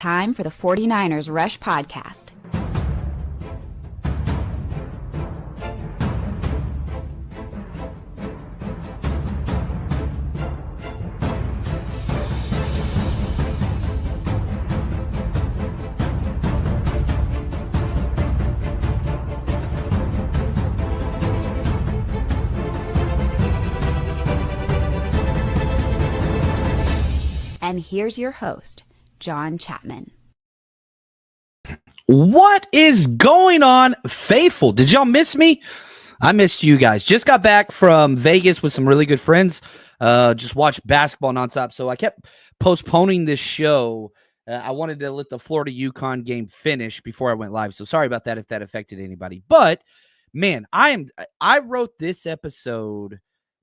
Time for the 49ers Rush Podcast. And here's your host, John Chapman. What is going on, faithful? Did y'all miss me? I missed you guys. Just got back from Vegas with some really good friends. Just watched basketball nonstop. So I kept postponing this show. I wanted to let the Florida UConn game finish before I went live. So sorry about that if that affected anybody. But man, I wrote this episode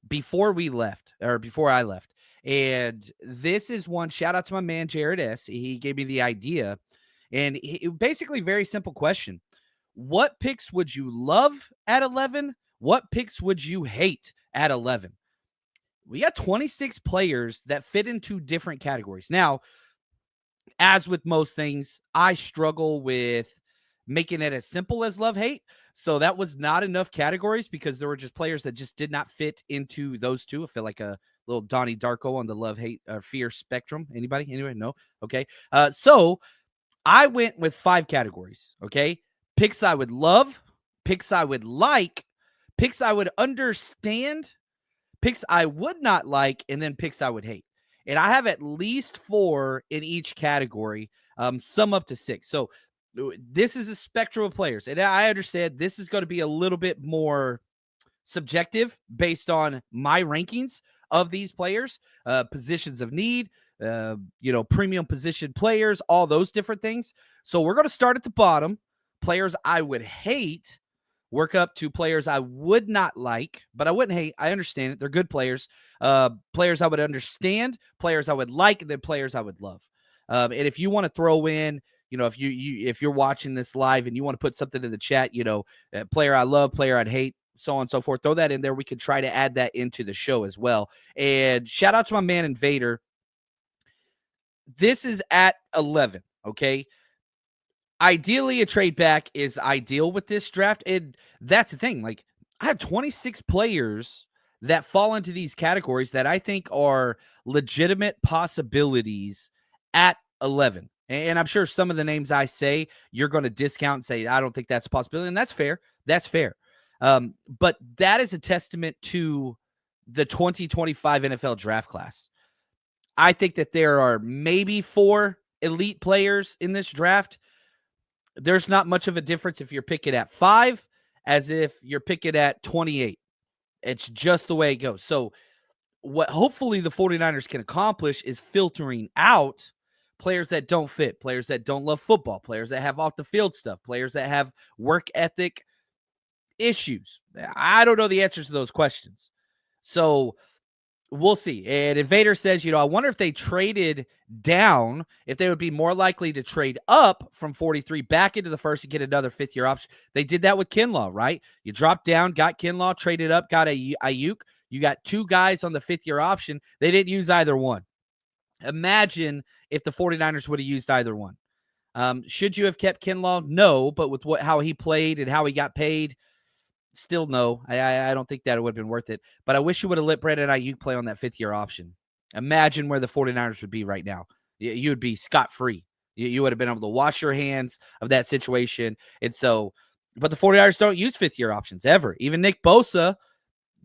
before I left. And this is one shout out to my man, Jared S. He gave me the idea. And basically, very simple question. What picks would you love at 11? What picks would you hate at 11? We got 26 players that fit into different categories. Now, as with most things, I struggle with making it as simple as love-hate. So that was not enough categories because there were just players that just did not fit into those two. I feel like a little Donnie Darko on the love-hate or fear spectrum. Anybody? No? Okay. So I went with 5 categories, okay? Picks I would love, picks I would like, picks I would understand, picks I would not like, and then picks I would hate. And I have at least 4 in each category, some up to 6. So this is a spectrum of players. And I understand this is going to be a little bit more subjective based on my rankings of these players, positions of need, premium position players, all those different things. So we're going to start at the bottom, players I would hate, work up to players I would not like, but I wouldn't hate. I understand it. They're good players. Players I would understand, players I would like, and then players I would love. And if you want to throw in, if you're watching this live and you want to put something in the chat, player I love, player I'd hate, so on and so forth, throw that in there. We could try to add that into the show as well. And shout out to my man Invader. This is at 11, okay? Ideally, a trade back is ideal with this draft. And that's the thing. Like, I have 26 players that fall into these categories that I think are legitimate possibilities at 11. And I'm sure some of the names I say, you're going to discount and say, I don't think that's a possibility. And that's fair. That's fair. But that is a testament to the 2025 NFL draft class. I think that there are maybe 4 elite players in this draft. There's not much of a difference if you're picking at 5 as if you're picking at 28. It's just the way it goes. So what hopefully the 49ers can accomplish is filtering out players that don't fit, players that don't love football, players that have off the field stuff, players that have work ethic issues. I don't know the answers to those questions. So we'll see. And Invader says, I wonder if they traded down, if they would be more likely to trade up from 43 back into the first and get another 5th-year option. They did that with Kinlaw, right? You dropped down, got Kinlaw, traded up, got Ayuk. You got 2 guys on the 5th-year option. They didn't use either one. Imagine if the 49ers would have used either one. Should you have kept Kinlaw? No, but with how he played and how he got paid, still no. I don't think that it would have been worth it. But I wish you would have let Brandon Ayuk play on that 5th-year option. Imagine where the 49ers would be right now. You would be scot-free. You would have been able to wash your hands of that situation. And so, but the 49ers don't use 5th-year options ever. Even Nick Bosa,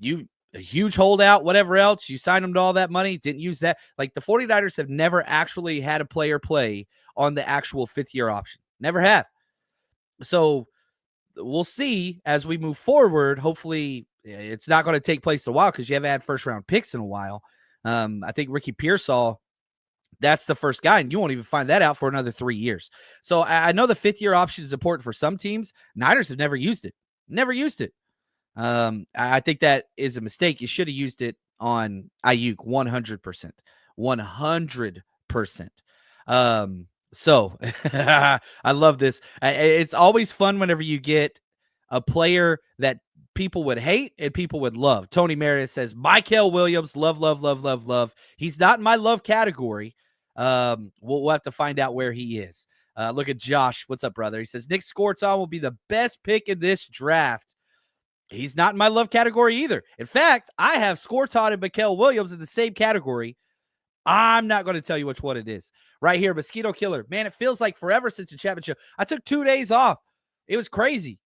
a huge holdout, whatever else, you signed him to all that money, didn't use that. Like, the 49ers have never actually had a player play on the actual 5th-year option. Never have. So we'll see as we move forward. Hopefully it's not going to take place in a while because you haven't had first-round picks in a while. I think Ricky Pearsall, that's the first guy, and you won't even find that out for another 3 years. So I know the 5th-year option is important for some teams. Niners have never used it. Never used it. I think that is a mistake. You should have used it on Ayuk 100%. 100%. So I love this. It's always fun whenever you get a player that people would hate and people would love. Tony Meredith says, Michael Williams, love, love, love, love, love. He's not in my love category. We'll have to find out where he is. Look at Josh. What's up, brother? He says, Nick Scorton will be the best pick in this draft. He's not in my love category either. In fact, I have Scorton and Mikael Williams in the same category. I'm not going to tell you which one it is. Right here, Mosquito Killer. Man, it feels like forever since the Chapman show. I took 2 days off. It was crazy.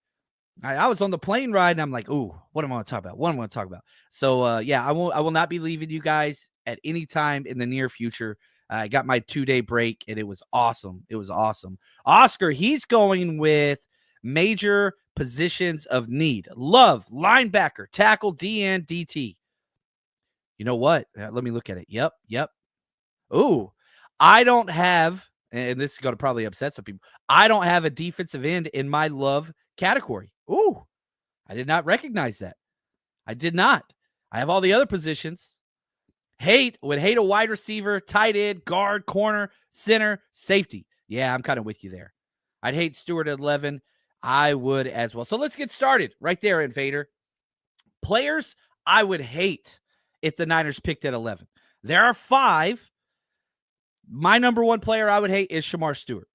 I was on the plane ride, and I'm like, ooh, what am I going to talk about? What am I going to talk about? So, yeah, I will not be leaving you guys at any time in the near future. I got my 2-day break, and it was awesome. It was awesome. Oscar, he's going with major positions of need. Love, linebacker, tackle, DN, DT. You know what? Let me look at it. Yep. Ooh, I don't have, and this is going to probably upset some people, I don't have a defensive end in my love category. Ooh, I did not recognize that. I did not. I have all the other positions. Would hate a wide receiver, tight end, guard, corner, center, safety. Yeah, I'm kind of with you there. I'd hate Stewart at 11. I would as well. So let's get started right there, Invader. Players I would hate if the Niners picked at 11. There are 5. My number 1 player I would hate is Shamar Stewart.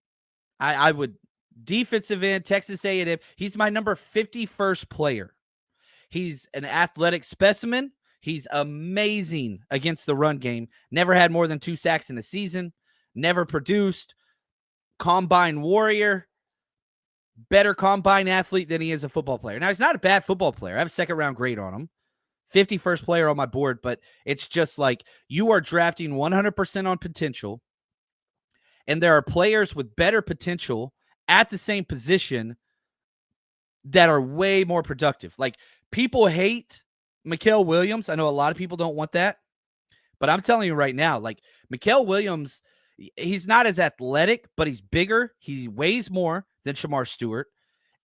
I would defensive end, Texas A&M. He's my number 51st player. He's an athletic specimen. He's amazing against the run game. Never had more than 2 sacks in a season. Never produced. Combine warrior. Better combine athlete than he is a football player. Now, he's not a bad football player. I have a second-round grade on him. 51st player on my board, but it's just like you are drafting 100% on potential, and there are players with better potential at the same position that are way more productive. Like, people hate Mikael Williams. I know a lot of people don't want that, but I'm telling you right now, like, Mikael Williams, he's not as athletic, but he's bigger. He weighs more than Shamar Stewart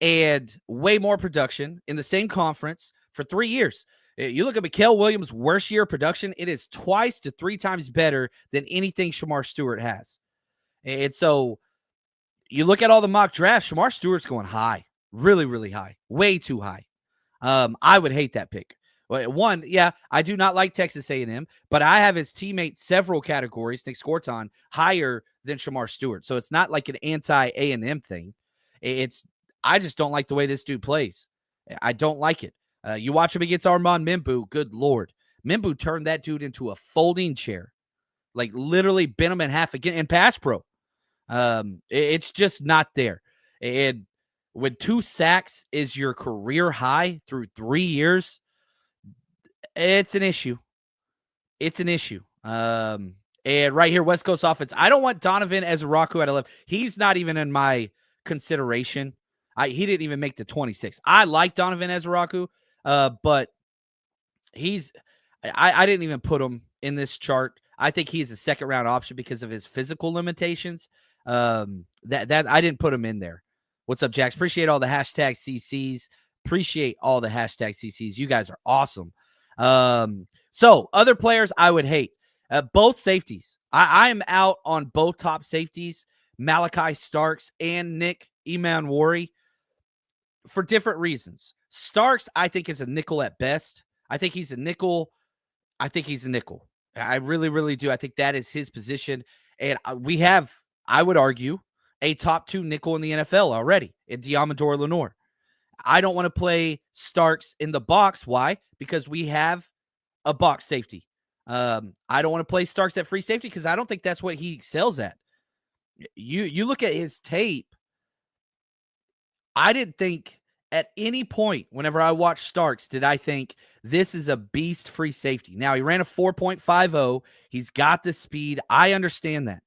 and way more production in the same conference for 3 years. You look at Mikael Williams' worst year of production, it is 2 to 3 times better than anything Shamar Stewart has. And so you look at all the mock drafts, Shamar Stewart's going high, really, really high, way too high. I would hate that pick. One, yeah, I do not like Texas A&M, but I have his teammate several categories, Nick Scorton, higher than Shamar Stewart. So it's not like an anti-A&M thing. I just don't like the way this dude plays. I don't like it. You watch him against Armand Mimbu, good Lord. Mimbu turned that dude into a folding chair. Like, literally bent him in half again in pass pro. It's just not there. And when 2 sacks is your career high through 3 years, it's an issue. It's an issue. And right here, West Coast offense. I don't want Donovan Ezraku at 11. He's not even in my consideration. He didn't even make the 26. I like Donovan Ezraku, but I didn't even put him in this chart. I think he's a second-round option because of his physical limitations. That I didn't put him in there. What's up, Jax? Appreciate all the hashtag CCs. Appreciate all the hashtag CCs. You guys are awesome. So other players I would hate. Both safeties. I am out on both top safeties, Malachi Starks and Nick Emanwari, for different reasons. Starks, I think, is a nickel at best. I think he's a nickel. I really, really do. I think that is his position. And we have, I would argue, a top 2 nickel in the NFL already in Diamador Lenore. I don't want to play Starks in the box. Why? Because we have a box safety. I don't want to play Starks at free safety because I don't think that's what he excels at. You look at his tape. I didn't think at any point whenever I watched Starks did I think this is a beast free safety. Now, he ran a 4.50. He's got the speed. I understand that.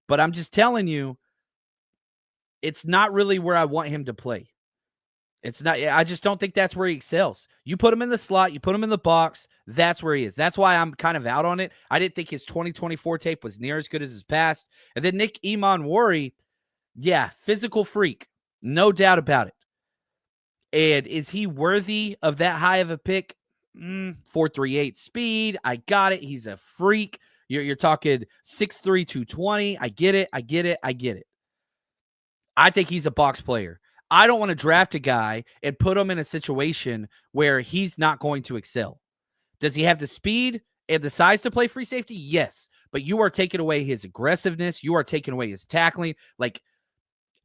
But I'm just telling you, it's not really where I want him to play. It's not. I just don't think that's where he excels. You put him in the slot, you put him in the box, that's where he is. That's why I'm kind of out on it. I didn't think his 2024 tape was near as good as his past. And then Nick Emanwari, yeah, physical freak. No doubt about it. And is he worthy of that high of a pick? 4.38 speed. I got it. He's a freak. You're talking 6'3", 220. I get it. I think he's a box player. I don't want to draft a guy and put him in a situation where he's not going to excel. Does he have the speed and the size to play free safety, yes. But you are taking away his aggressiveness. You are taking away his tackling. Like,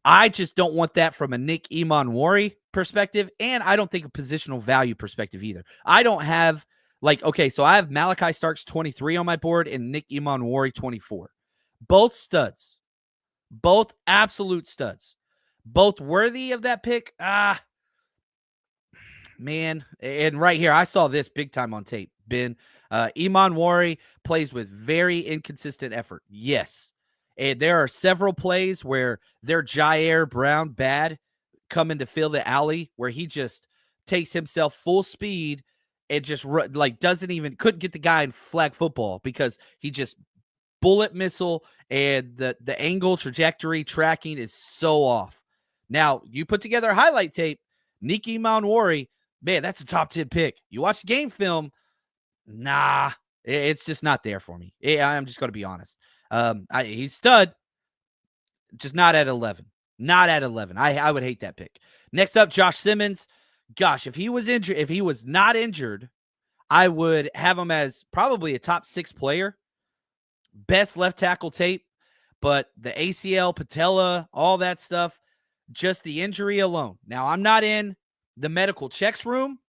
I just don't want that from a Nick Emanwari perspective, and I don't think a positional value perspective either. I don't have, like, okay, so I have Malachi Starks 23 on my board and Nick Emanwari 24. Both studs. Both absolute studs. Both worthy of that pick. Man. And right here, I saw this big time on tape, Ben. Emanwari plays with very inconsistent effort. Yes. And there are several plays where they're Jair Brown bad coming to fill the alley where he just takes himself full speed and just like couldn't get the guy in flag football because he just bullet missile and the angle trajectory tracking is so off. Now you put together a highlight tape, Nick Emanwari, man, that's a top 10 pick. You watch the game film, nah, it's just not there for me. I'm just going to be honest. He's stud, just not at 11. Not at 11. I would hate that pick. Next up, Josh Simmons. Gosh, if he was not injured, I would have him as probably a top 6 player. Best left tackle tape, but the ACL, patella, all that stuff, just the injury alone. Now, I'm not in the medical checks room,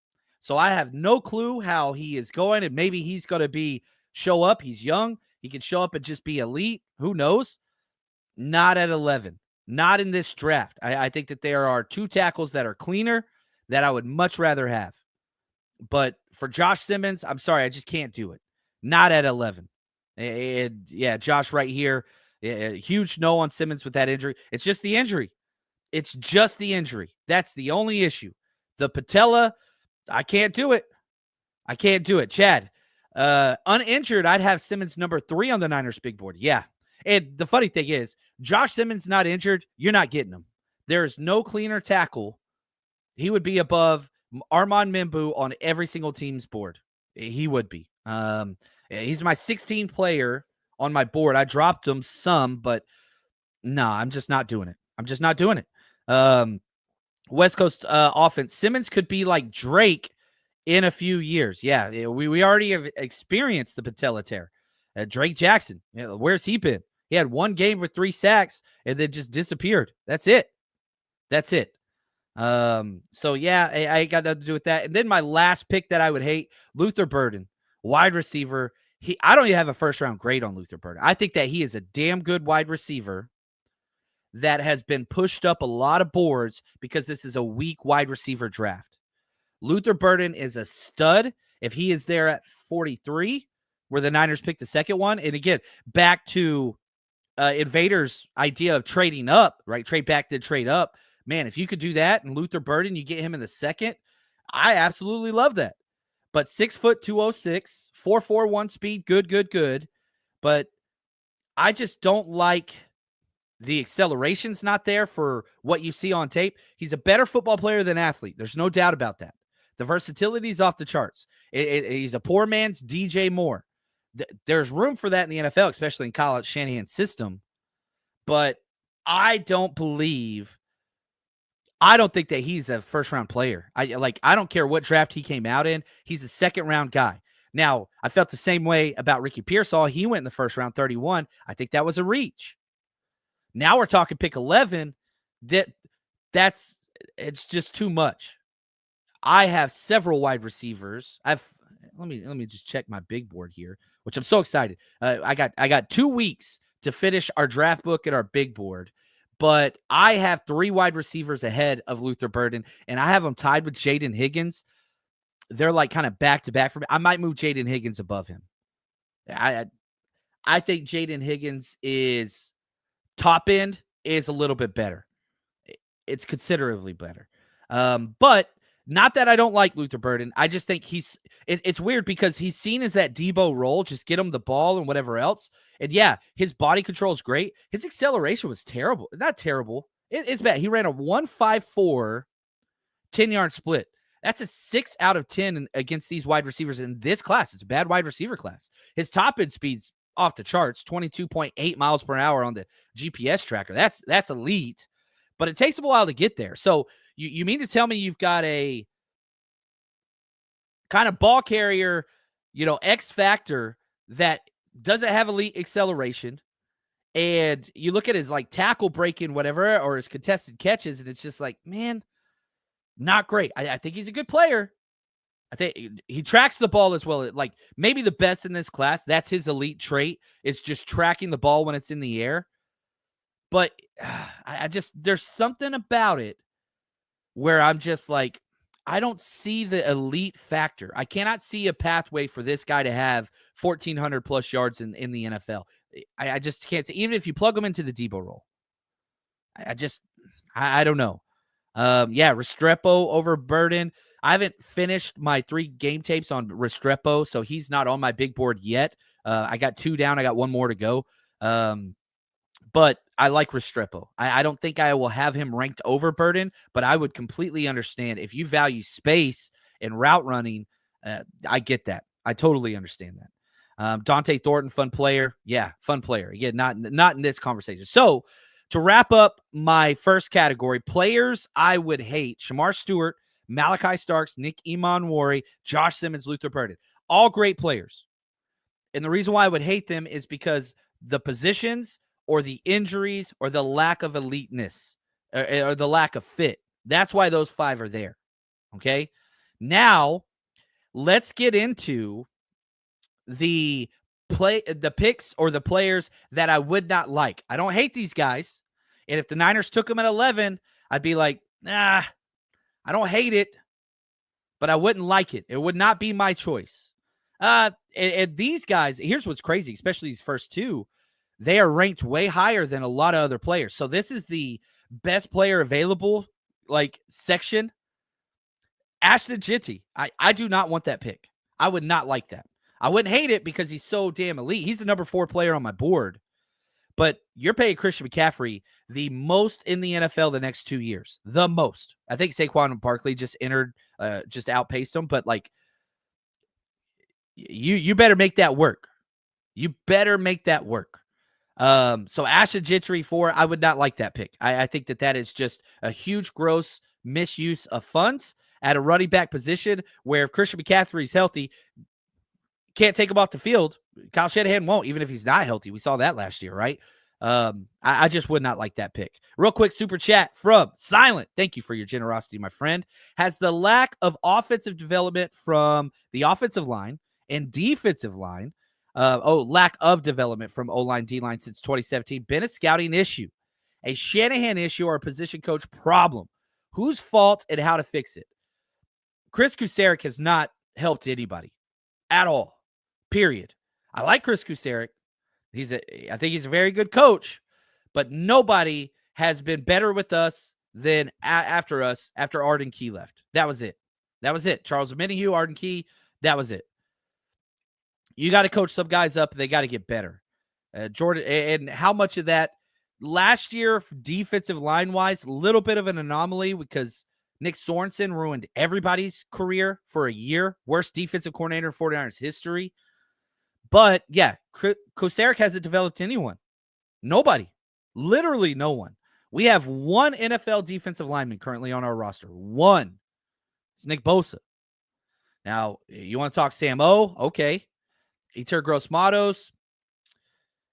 so I have no clue how he is going, and maybe he's going to show up. He's young. He can show up and just be elite. Who knows? Not at 11. Not in this draft. I think that there are 2 tackles that are cleaner that I would much rather have. But for Josh Simmons, I'm sorry, I just can't do it. Not at 11. And yeah, Josh right here, a huge no on Simmons with that injury. It's just the injury. It's just the injury. That's the only issue. The patella, I can't do it. I can't do it. Chad, uninjured, I'd have Simmons number 3 on the Niners big board. Yeah. And the funny thing is, Josh Simmons not injured, you're not getting him. There's no cleaner tackle. He would be above Armand Mimbu on every single team's board. He would be. He's my 16th player on my board. I dropped him some, but no, I'm just not doing it. I'm just not doing it. West Coast offense. Simmons could be like Drake in a few years. Yeah, we already have experienced the patella tear. Drake Jackson, where's he been? He had 1 game with 3 sacks and then just disappeared. That's it. That's it. So yeah, I got nothing to do with that. And then my last pick that I would hate, Luther Burden, wide receiver. I don't even have a first round grade on Luther Burden. I think that he is a damn good wide receiver that has been pushed up a lot of boards because this is a weak wide receiver draft. Luther Burden is a stud. If he is there at 43, where the Niners picked the second one, and again, back to Invader's idea of trading up, right? Trade back to trade up. Man, if you could do that and Luther Burden, you get him in the second, I absolutely love that. But 6 foot 206, 4.41 speed, good. But I just don't like the acceleration's not there for what you see on tape. He's a better football player than athlete. There's no doubt about that. The versatility is off the charts. He's a poor man's DJ Moore. There's room for that in the NFL, especially in college Shanahan's system. But I don't think that he's a first-round player. I don't care what draft he came out in. He's a second-round guy. Now, I felt the same way about Ricky Pearsall. He went in the first round, 31. I think that was a reach. Now we're talking pick 11. It's just too much. I have several wide receivers. Let me just check my big board here, which I'm so excited. I got 2 weeks to finish our draft book and our big board. But I have 3 wide receivers ahead of Luther Burden, and I have them tied with Jaden Higgins. They're like kind of back-to-back for me. I might move Jaden Higgins above him. I think Jaden Higgins is top end is a little bit better. It's considerably better. But not that I don't like Luther Burden. I just think it's weird because he's seen as that Debo role, just get him the ball and whatever else. And yeah, his body control is great. His acceleration was terrible. Not terrible. It's bad. He ran a 1.54 10-yard split. That's a 6 out of 10 against these wide receivers in this class. It's a bad wide receiver class. His top end speed's off the charts, 22.8 miles per hour on the GPS tracker. That's elite, but it takes him a while to get there. So you mean to tell me you've got a kind of ball carrier X factor that doesn't have elite acceleration. And you look at his like tackle breaking, whatever, or his contested catches, and it's just like, man, not great. I think he's a good player. I think he tracks the ball as well. Like maybe the best in this class. That's his elite trait. It's just tracking the ball when it's in the air. But there's something about it where I'm just like, I don't see the elite factor. I cannot see a pathway for this guy to have 1,400 plus yards in the NFL. I just can't see, even if you plug him into the Debo role. I don't know. Restrepo over Burden. I haven't finished my 3 game tapes on Restrepo, so he's not on my big board yet. I got 2 down. I got 1 more to go. But I like Restrepo. I don't think I will have him ranked over Burden, but I would completely understand if you value space and route running. I get that. I totally understand that. Dante Thornton, fun player. Yeah, fun player. Yeah, not in this conversation. So to wrap up my first category, players I would hate: Shamar Stewart, Malachi Starks, Nick Imanwari, Josh Simmons, Luther Burden. All great players. And the reason why I would hate them is because the positions or the injuries or the lack of eliteness or the lack of fit. That's why those 5 are there. Okay. Now let's get into the picks or the players that I would not like. I don't hate these guys. And if the Niners took them at 11, I'd be like, nah, I don't hate it, but I wouldn't like it. It would not be my choice. And these guys, here's what's crazy, especially these first 2. They are ranked way higher than a lot of other players. So this is the best player available, like, section. Ashton Jitty. I do not want that pick. I would not like that. I wouldn't hate it because he's so damn elite. He's the number 4 player on my board. But you're paying Christian McCaffrey the most in the NFL the next 2 years. The most. I think Saquon Barkley just outpaced him. But, like, you better make that work. You better make that work. So Ashton Jittery 4, I would not like that pick. I think that is just a huge, gross misuse of funds at a running back position where if Christian McCaffrey is healthy, can't take him off the field. Kyle Shanahan won't, even if he's not healthy. We saw that last year, right? I just would not like that pick. Real quick, super chat from Silent. Thank you for your generosity, my friend. Has the lack of offensive development from the offensive line and defensive line, lack of development from O-line, D-line since 2017 been a scouting issue, a Shanahan issue, or a position coach problem? Whose fault and how to fix it? Chris Kusarek has not helped anybody at all, period. I like Chris Kusarek. I think he's a very good coach, but nobody has been better with us than after Arden Key left. That was it. Charles Omenihu, Arden Key, that was it. You got to coach some guys up. They got to get better. Jordan, and how much of that last year, defensive line-wise, a little bit of an anomaly because Nick Sorensen ruined everybody's career for a year. Worst defensive coordinator in 49ers history. But, yeah, Kusarek hasn't developed anyone. Nobody. Literally no one. We have 1 NFL defensive lineman currently on our roster. 1. It's Nick Bosa. Now, you want to talk Sam O? Okay. Eter Gross-Matos.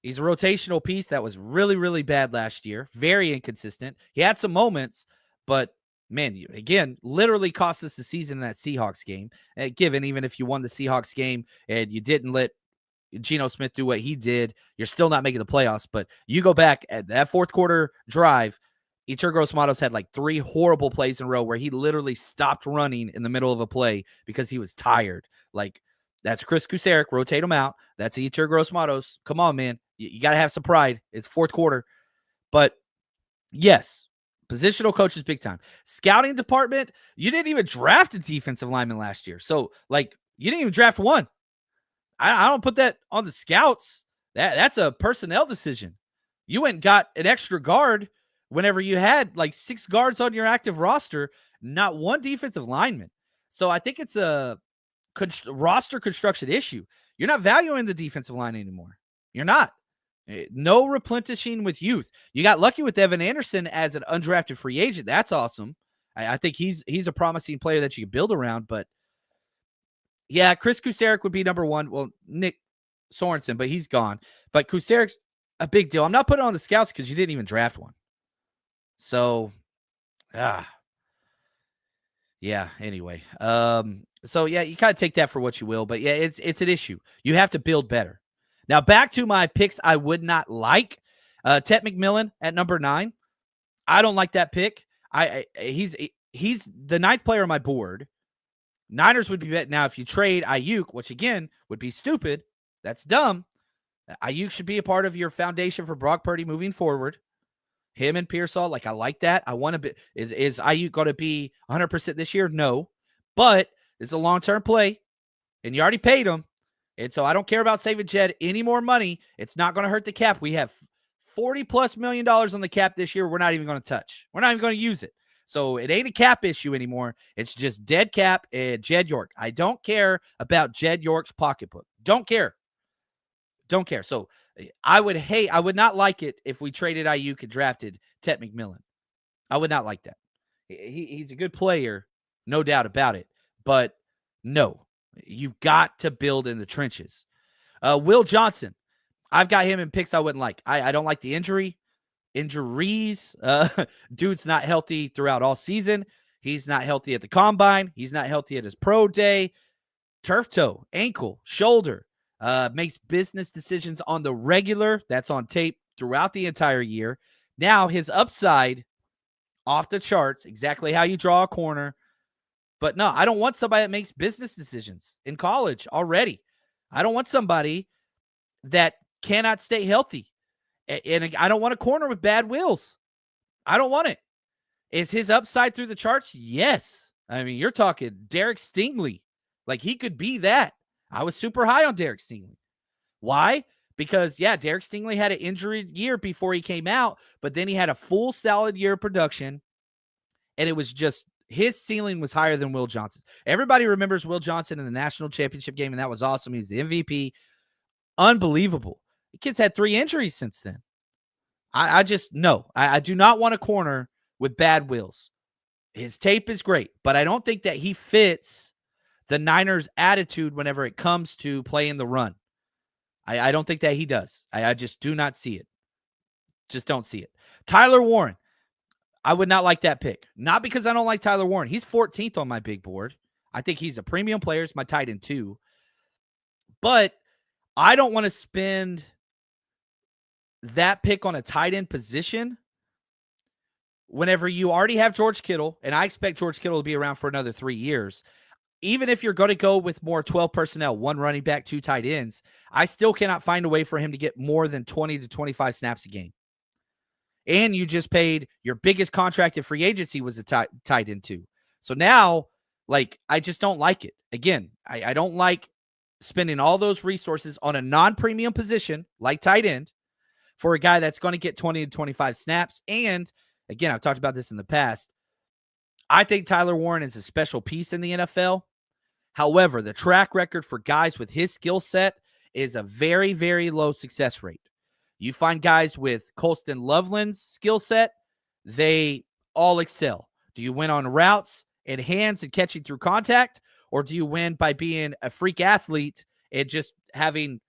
He's a rotational piece that was really, really bad last year. Very inconsistent. He had some moments, but, man, again, literally cost us the season in that Seahawks game. Given, even if you won the Seahawks game and you didn't let Geno Smith do what he did, you're still not making the playoffs. But you go back at that fourth quarter drive, Eter Gross-Matos had like 3 horrible plays in a row where he literally stopped running in the middle of a play because he was tired. Like, that's Chris Kusarek. Rotate him out. That's Eter Gross-Matos. Come on, man. You got to have some pride. It's fourth quarter. But, yes, positional coach is big time. Scouting department, you didn't even draft a defensive lineman last year. So, like, you didn't even draft one. I don't put that on the scouts. That's a personnel decision. You went and got an extra guard whenever you had like 6 guards on your active roster, not one defensive lineman. So I think it's a roster construction issue. You're not valuing the defensive line anymore. You're not. No replenishing with youth. You got lucky with Evan Anderson as an undrafted free agent. That's awesome. I think he's a promising player that you can build around, but Yeah, Chris Kusarek would be number one. Well, Nick Sorensen, but he's gone. But Kusarek's a big deal. I'm not putting on the scouts because you didn't even draft one. So, yeah, anyway. So yeah, you kind of take that for what you will, but yeah, it's an issue. You have to build better. Now back to my picks I would not like. Ted McMillan at number 9. I don't like that pick. He's the 9th player on my board. Niners would be bet now if you trade Ayuk, which again would be stupid. That's dumb. Ayuk should be a part of your foundation for Brock Purdy moving forward. Him and Pearsall, like I like that. I want to be. Is Ayuk going to be 100% this year? No, but it's a long-term play, and you already paid him, and so I don't care about saving Jed any more money. It's not going to hurt the cap. We have $40+ million on the cap this year. We're not even going to touch. We're not even going to use it. So it ain't a cap issue anymore. It's just dead cap and Jed York. I don't care about Jed York's pocketbook. Don't care. Don't care. So I would not like it if we traded Ayuk and drafted Ted McMillan. I would not like that. He's a good player, no doubt about it. But no, you've got to build in the trenches. Will Johnson, I've got him in picks I wouldn't like. I don't like the injuries. Dude's not healthy throughout all season. He's not healthy at the combine. He's not healthy at his pro day. Turf toe, ankle, shoulder. Makes business decisions on the regular. That's on tape throughout the entire year. Now his upside off the charts, exactly how you draw a corner. But no, I don't want somebody that makes business decisions in college already. I don't want somebody that cannot stay healthy. And I don't want a corner with bad wills. I don't want it. Is his upside through the charts? Yes. I mean, you're talking Derek Stingley. Like, he could be that. I was super high on Derek Stingley. Why? Because, yeah, Derek Stingley had an injury year before he came out, but then he had a full solid year of production, and it was just his ceiling was higher than Will Johnson's. Everybody remembers Will Johnson in the national championship game, and that was awesome. He was the MVP. Unbelievable. The kid's had 3 injuries since then. I do not want a corner with bad wills. His tape is great, but I don't think that he fits the Niners' attitude whenever it comes to playing the run. I don't think that he does. I just do not see it. Just don't see it. Tyler Warren. I would not like that pick. Not because I don't like Tyler Warren. He's 14th on my big board. I think he's a premium player. It's my tight end too. But I don't want to spend that pick on a tight end position whenever you already have George Kittle, and I expect George Kittle to be around for another 3 years. Even if you're going to go with more 12 personnel, 1 running back, 2 tight ends, I still cannot find a way for him to get more than 20 to 25 snaps a game. And you just paid your biggest contracted free agency was a tight end too. So now, like, I just don't like it. Again, I don't like spending all those resources on a non-premium position like tight end for a guy that's going to get 20 to 25 snaps. And again, I've talked about this in the past. I think Tyler Warren is a special piece in the NFL. However, the track record for guys with his skill set is a very, very low success rate. You find guys with Colston Loveland's skill set, they all excel. Do you win on routes and hands and catching through contact, or do you win by being a freak athlete and just having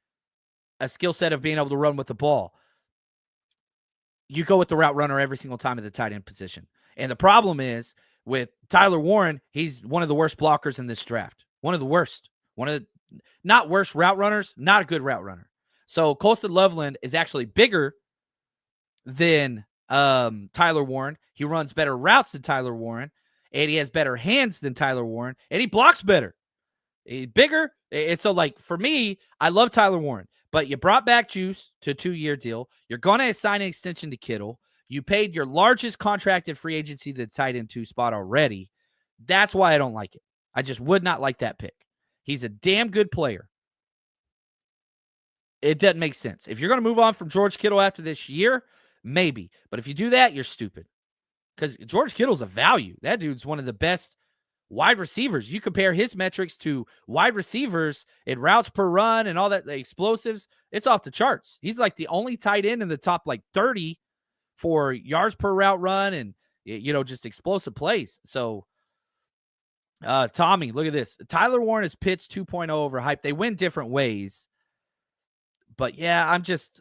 a skill set of being able to run with the ball? You go with the route runner every single time at the tight end position. And the problem is with Tyler Warren, he's one of the worst blockers in this draft. One of the worst. One of the not worst route runners, not a good route runner. So Colston Loveland is actually bigger than Tyler Warren. He runs better routes than Tyler Warren, and he has better hands than Tyler Warren, and he blocks better. He's bigger. And so, like, for me, I love Tyler Warren, but you brought back Juice to a 2-year deal. You're going to assign an extension to Kittle. You paid your largest contracted free agency to the tight end 2 spot already. That's why I don't like it. I just would not like that pick. He's a damn good player. It doesn't make sense. If you're going to move on from George Kittle after this year, maybe. But if you do that, you're stupid. Because George Kittle's a value. That dude's one of the best wide receivers. You compare his metrics to wide receivers in routes per run and all that, the explosives, it's off the charts. He's like the only tight end in the top like 30 for yards per route run and, you know, just explosive plays. So Tommy, look at this. Tyler Warren is Pitts 2.0 overhyped. They win different ways. But yeah,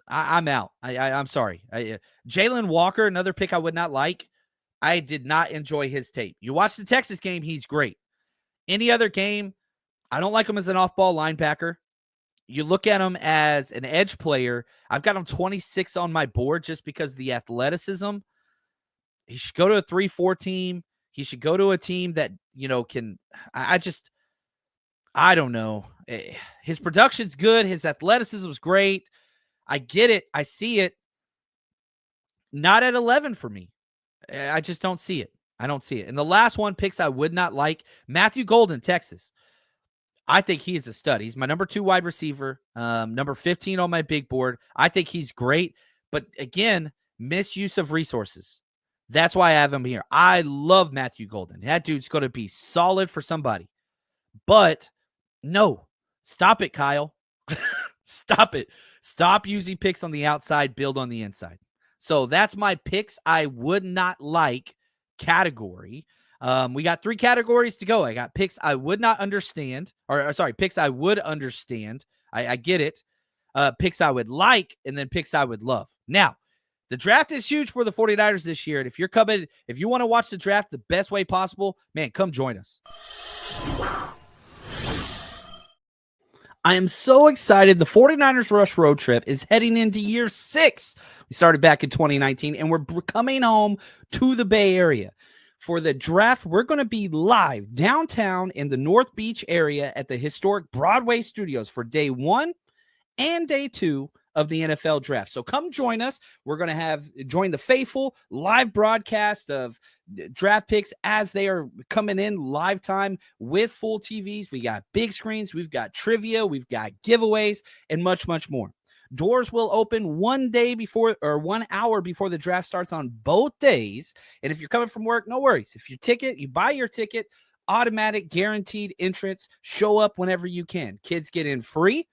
I'm out. I'm sorry. Jalen Walker, another pick I would not like. I did not enjoy his tape. You watch the Texas game, he's great. Any other game, I don't like him as an off-ball linebacker. You look at him as an edge player. I've got him 26 on my board just because of the athleticism. He should go to a 3-4 team. He should go to a team that, can – I don't know. His production's good. His athleticism is great. I get it. I see it. Not at 11 for me. I just don't see it. I don't see it. And the last one, picks I would not like, Matthew Golden, Texas. I think he is a stud. He's my number 2 wide receiver, number 15 on my big board. I think he's great. But again, misuse of resources. That's why I have him here. I love Matthew Golden. That dude's going to be solid for somebody. But no, stop it, Kyle. Stop it. Stop using picks on the outside, build on the inside. So that's my picks I would not like category. We got 3 categories to go. I got picks I would not understand, picks I would understand. I get it. Picks I would like, and then picks I would love. Now, the draft is huge for the 49ers this year. And if you want to watch the draft the best way possible, man, come join us. I am so excited. The 49ers Rush Road Trip is heading into year 6. We started back in 2019, and we're coming home to the Bay Area. For the draft, we're going to be live downtown in the North Beach area at the historic Broadway Studios for day 1 and day 2 of the NFL draft. So come join us. We're going to join the faithful live broadcast of draft picks as they are coming in live time with full TVs. We got big screens. We've got trivia. We've got giveaways and much, much more. Doors will open 1 hour before the draft starts on both days. And if you're coming from work, no worries. If you buy your ticket, automatic guaranteed entrance, show up whenever you can. Kids get in free.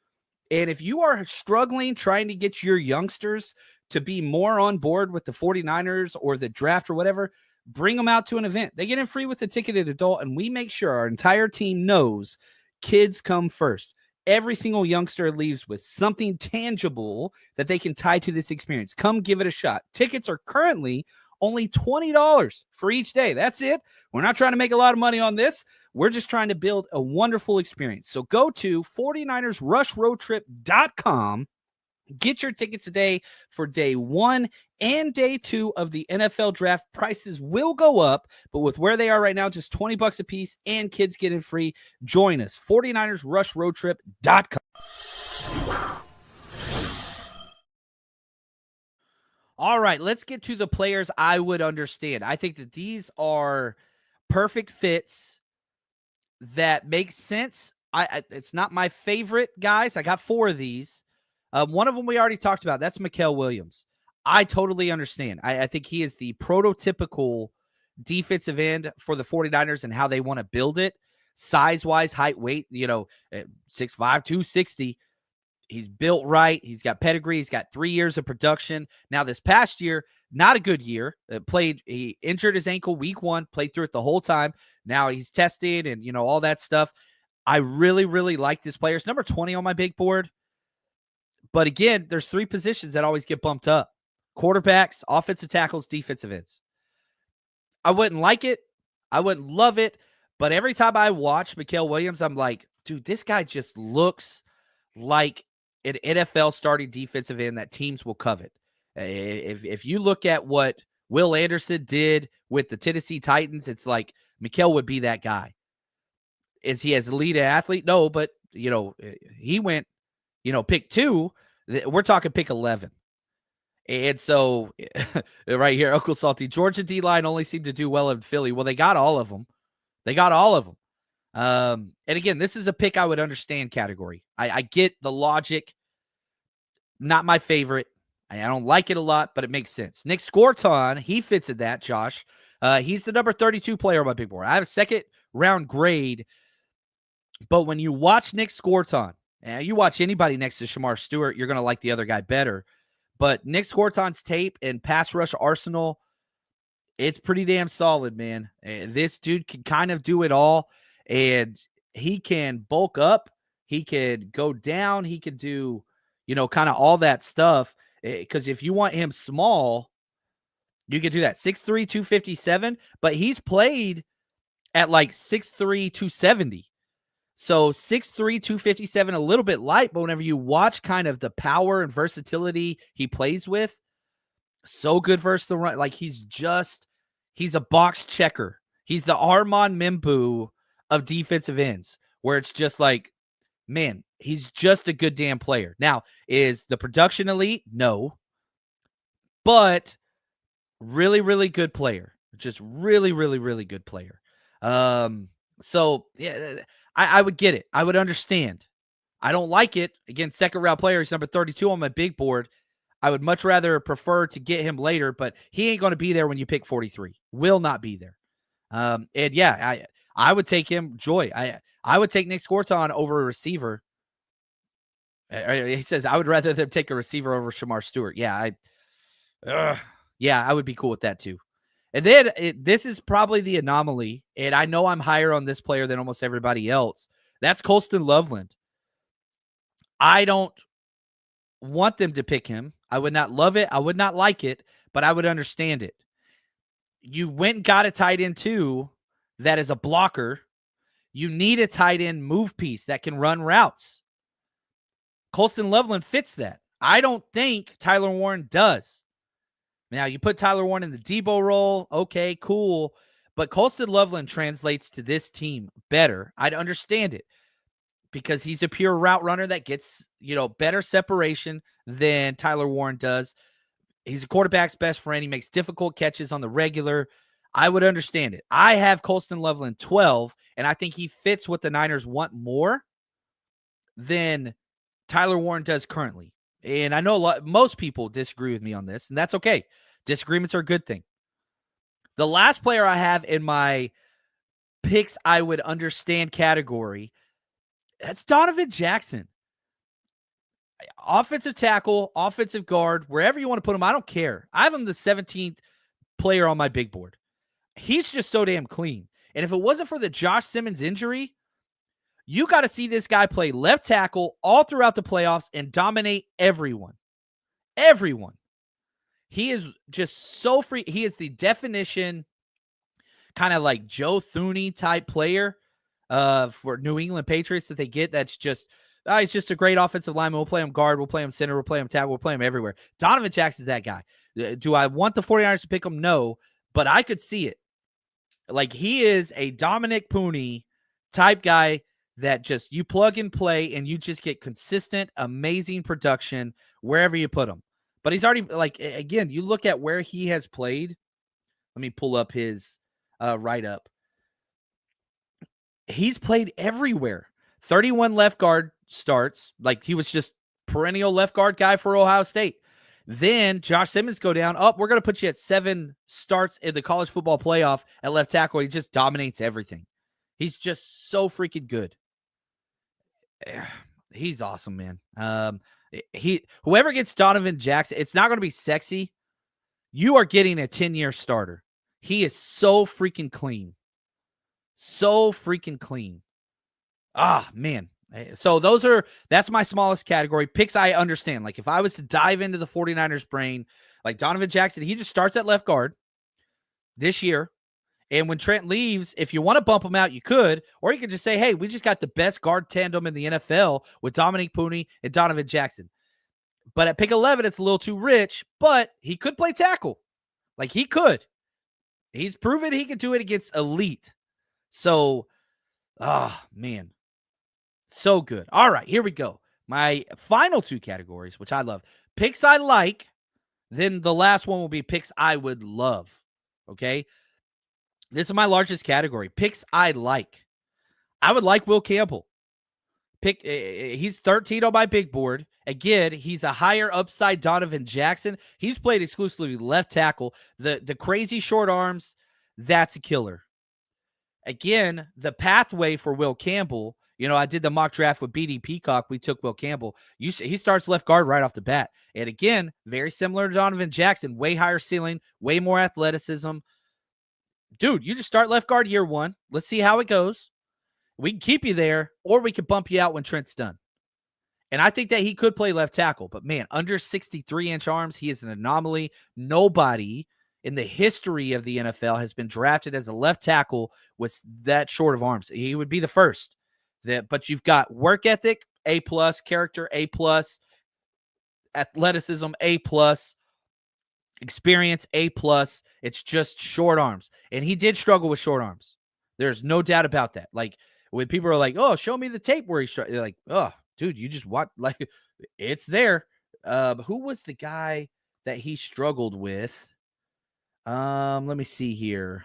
And if you are struggling trying to get your youngsters to be more on board with the 49ers or the draft or whatever, bring them out to an event. They get in free with the ticketed adult, and we make sure our entire team knows kids come first. Every single youngster leaves with something tangible that they can tie to this experience. Come give it a shot. Tickets are currently only $20 for each day. That's it. We're not trying to make a lot of money on this. We're just trying to build a wonderful experience. So go to 49ersrushroadtrip.com. Get your tickets today for day 1 and day 2 of the NFL draft. Prices will go up, but with where they are right now, just $20 a piece and kids getting free. Join us, 49ersrushroadtrip.com. All right, let's get to the players I would understand. I think that these are perfect fits that make sense. It's not my favorite guys. I got 4 of these. One of them we already talked about. That's Mikael Williams. I totally understand. I think he is the prototypical defensive end for the 49ers and how they want to build it. Size-wise, height, weight, 6'5", 260. He's built right. He's got pedigree. He's got 3 years of production. Now, this past year, not a good year. He injured his ankle week 1, played through it the whole time. Now he's tested and, all that stuff. I really, really like this player. It's number 20 on my big board. But again, there's 3 positions that always get bumped up. Quarterbacks, offensive tackles, defensive ends. I wouldn't like it. I wouldn't love it. But every time I watch Mikael Williams, I'm like, dude, this guy just looks like an NFL starting defensive end that teams will covet. If you look at what Will Anderson did with the Tennessee Titans, it's like Mikael would be that guy. Is he as elite an athlete? No, but, he went, pick 2. We're talking pick 11. And so right here, Uncle Salty, Georgia D-line only seemed to do well in Philly. Well, they got all of them. And again, this is a pick I would understand category. I get the logic. Not my favorite. I don't like it a lot, but it makes sense. Nick Scorton, he fits in that, Josh. He's the number 32 player on my big board. I have a second round grade, but when you watch Nick Scorton, you watch anybody next to Shamar Stewart, you're going to like the other guy better. But Nick Scorton's tape and pass rush arsenal, it's pretty damn solid, man. This dude can kind of do it all. And he can bulk up. He could go down. He could do, kind of all that stuff. Because if you want him small, you could do that. 6'3", 257. But he's played at like 6'3", 270. So 6'3", 257, a little bit light. But whenever you watch kind of the power and versatility he plays with, so good versus the run. Like he's a box checker. He's the Armand Mimbu of defensive ends, where it's just like, man, he's just a good damn player. Now, is the production elite? No. But really, really good player. Just really, really, really good player. So, yeah, I would get it. I would understand. I don't like it. Again, second round player. He's number 32 on my big board. I would much rather prefer to get him later, but he ain't going to be there when you pick 43. Will not be there. And yeah, I would take him. Joy. I would take Nick Scorton over a receiver. He says I would rather them take a receiver over Shamar Stewart. Yeah, I would be cool with that too. And then this is probably the anomaly, and I know I'm higher on this player than almost everybody else. That's Colston Loveland. I don't want them to pick him. I would not love it. I would not like it, but I would understand it. You went and got a tight end too that is a blocker. You need a tight end move piece that can run routes. Colston Loveland fits that. I don't think Tyler Warren does. Now, you put Tyler Warren in the Debo role. Okay, cool. But Colston Loveland translates to this team better. I'd understand it because he's a pure route runner that gets, better separation than Tyler Warren does. He's a quarterback's best friend. He makes difficult catches on the regular. I would understand it. I have Colston Loveland 12, and I think he fits what the Niners want more than Tyler Warren does currently. And I know most people disagree with me on this, and that's okay. Disagreements are a good thing. The last player I have in my picks I would understand category, that's Donovan Jackson. Offensive tackle, offensive guard, wherever you want to put him, I don't care. I have him the 17th player on my big board. He's just so damn clean. And if it wasn't for the Josh Simmons injury, you got to see this guy play left tackle all throughout the playoffs and dominate everyone. Everyone. He is just so free. He is the definition kind of like Joe Thuney type player for New England Patriots that they get. That's just, he's just a great offensive lineman. We'll play him guard. We'll play him center. We'll play him tackle. We'll play him everywhere. Donovan Jackson's that guy. Do I want the 49ers to pick him? No, but I could see it. Like he is a Dominic Pooney type guy that just you plug and play and you just get consistent, amazing production wherever you put him. But he's already, like, again, you look at where he has played. Let me pull up his write-up. He's played everywhere. 31 left guard starts. Like, he was just perennial left guard guy for Ohio State. Then Josh Simmons go down. Oh, we're going to put you at 7 starts in the college football playoff at left tackle. He just dominates everything. He's just so freaking good. He's awesome, man. Whoever gets Donovan Jackson, it's not going to be sexy. You are getting a 10-year starter. He is so freaking clean. So freaking clean. Ah, man. So that's my smallest category. Picks I understand. Like if I was to dive into the 49ers brain, like Donovan Jackson, he just starts at left guard this year. And when Trent leaves, if you want to bump him out, you could. Or you could just say, hey, we just got the best guard tandem in the NFL with Dominic Pooney and Donovan Jackson. But at pick 11, it's a little too rich, but he could play tackle. Like he could. He's proven he can do it against elite. So, man. So good. All right, here we go. My final 2 categories, which I love. Picks I like. Then the last one will be picks I would love. Okay? This is my largest category. Picks I like. I would like Will Campbell. He's 13 on my big board. Again, he's a higher upside Donovan Jackson. He's played exclusively left tackle. The crazy short arms, that's a killer. Again, the pathway for Will Campbell, I did the mock draft with BD Peacock. We took Will Campbell. He starts left guard right off the bat. And again, very similar to Donovan Jackson, way higher ceiling, way more athleticism. Dude, you just start left guard year 1. Let's see how it goes. We can keep you there, or we can bump you out when Trent's done. And I think that he could play left tackle, but man, under 63-inch arms, he is an anomaly. Nobody in the history of the NFL has been drafted as a left tackle with that short of arms. He would be the first. But you've got work ethic, A+, character, A+, athleticism, A+, experience, A+. It's just short arms. And he did struggle with short arms. There's no doubt about that. Like, when people are like, oh, show me the tape where he struggled, like, oh, dude, you just watch, like, it's there. Who was the guy that he struggled with? Let me see here.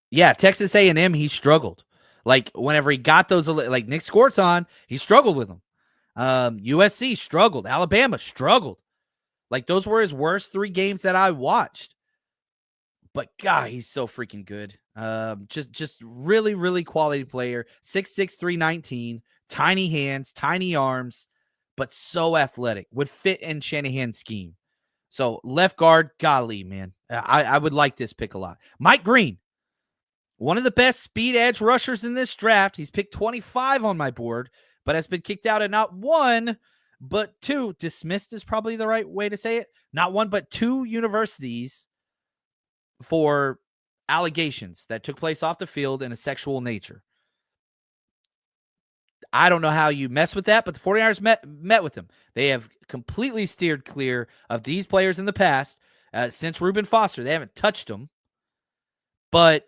Yeah, Texas A&M, he struggled. Like, whenever he got those, like Nick Scorton, he struggled with them. USC struggled. Alabama struggled. Like, those were his worst 3 games that I watched. But God, he's so freaking good. Just really, really quality player. 6'6", 319, tiny hands, tiny arms, but so athletic. Would fit in Shanahan's scheme. So left guard, golly, man. I would like this pick a lot. Mike Green, one of the best speed edge rushers in this draft. He's picked 25 on my board, but has been kicked out at not 1, but 2. Dismissed is probably the right way to say it. Not 1, but 2 universities for allegations that took place off the field in a sexual nature. I don't know how you mess with that, but the 49ers met with him. They have completely steered clear of these players in the past. Since Reuben Foster, they haven't touched them. But,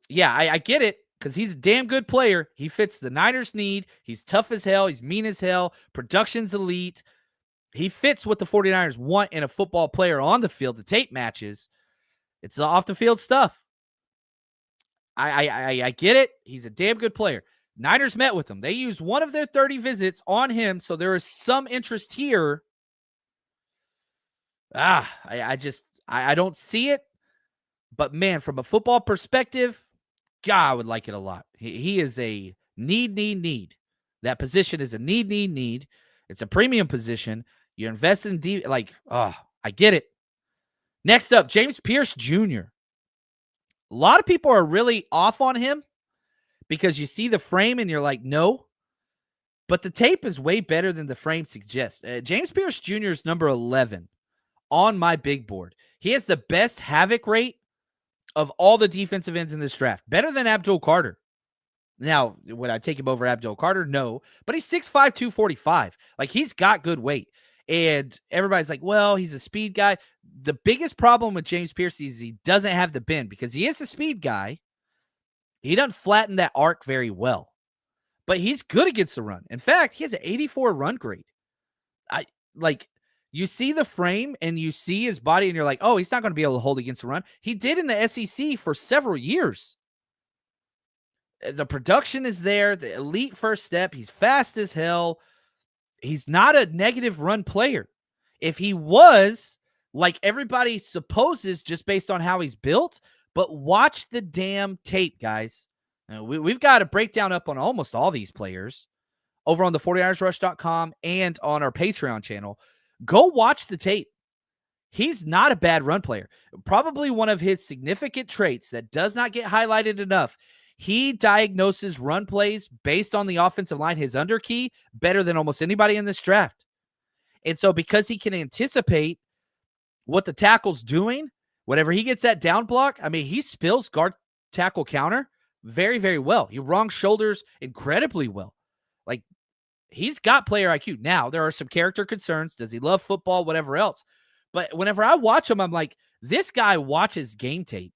yeah, I get it, because he's a damn good player. He fits the Niners' need. He's tough as hell. He's mean as hell. Production's elite. He fits what the 49ers want in a football player on the field. The tape matches. It's the off-the-field stuff. I get it. He's a damn good player. Niners met with him. They used one of their 30 visits on him, so there is some interest here. I don't see it. But, man, from a football perspective, God, I would like it a lot. He is a need. That position is a need. It's a premium position. You're investing in I get it. Next up, James Pierce Jr. A lot of people are really off on him because you see the frame and you're like, no. But the tape is way better than the frame suggests. James Pierce Jr. is number 11 on my big board. He has the best havoc rate of all the defensive ends in this draft. Better than Abdul Carter. Now, would I take him over Abdul Carter? No. But he's 6'5", 245. Like, he's got good weight. And everybody's like, well, he's a speed guy. The biggest problem with James Pierce is he doesn't have the bend, because he is a speed guy. He doesn't flatten that arc very well. But he's good against the run. In fact, he has an 84 run grade. You see the frame and you see his body and you're like, oh, he's not going to be able to hold against the run. He did in the SEC for several years. The production is there. The elite first step. He's fast as hell. He's not a negative run player. If he was, like everybody supposes just based on how he's built, but watch the damn tape, guys. We've got a breakdown up on almost all these players over on the 49ersrush.com and on our Patreon channel. Go watch the tape. He's not a bad run player. Probably one of his significant traits that does not get highlighted enough. He diagnoses run plays based on the offensive line, his under key, better than almost anybody in this draft. And so because he can anticipate what the tackle's doing, whenever he gets that down block, I mean, he spills guard tackle counter very, very well. He wrong shoulders incredibly well. Like, he's got player IQ. Now, there are some character concerns. Does he love football? Whatever else. But whenever I watch him, I'm like, this guy watches game tape.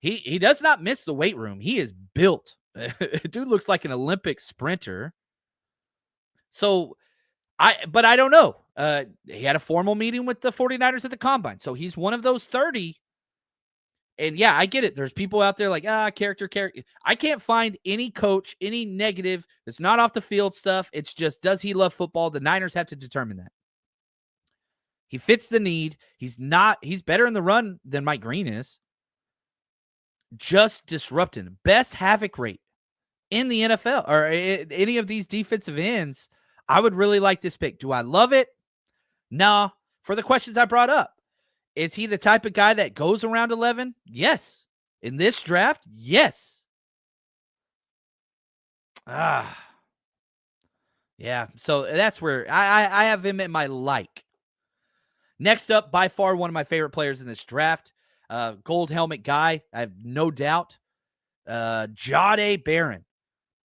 He does not miss the weight room. He is built. Dude looks like an Olympic sprinter. So, I don't know. He had a formal meeting with the 49ers at the Combine. So, he's one of those 30. And, yeah, I get it. There's people out there like, character. I can't find any coach, any negative. It's not off the field stuff. It's just, does he love football? The Niners have to determine that. He fits the need. He's better in the run than Mike Green is. Just disrupting. Best havoc rate in the NFL or any of these defensive ends. I would really like this pick. Do I love it? No. For the questions I brought up. Is he the type of guy that goes around 11? Yes. In this draft? Yes. Yeah. So that's where I have him in my like. Next up, by far one of my favorite players in this draft, gold helmet guy. I have no doubt. Jahdae Barron.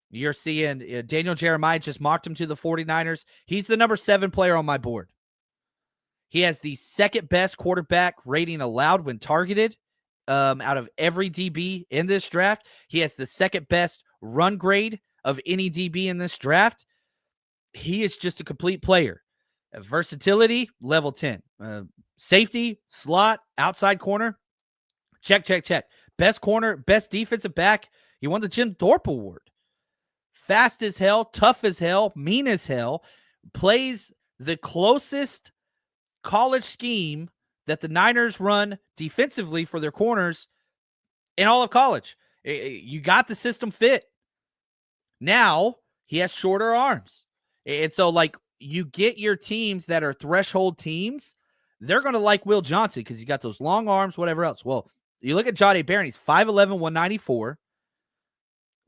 You're seeing Daniel Jeremiah just mocked him to the 49ers. He's the number 7 player on my board. He has the second best quarterback rating allowed when targeted out of every DB in this draft. He has the second best run grade of any DB in this draft. He is just a complete player. Versatility, level 10. Safety, slot, outside corner, check, check, check. Best corner, best defensive back. He won the Jim Thorpe Award. Fast as hell, tough as hell, mean as hell. Plays the closest college scheme that the Niners run defensively for their corners in all of college. You got the system fit. Now he has shorter arms. And so, like, you get your teams that are threshold teams, they're going to like Will Johnson because he's got those long arms, whatever else. Well, you look at Jahdae Barron, he's 5'11", 194,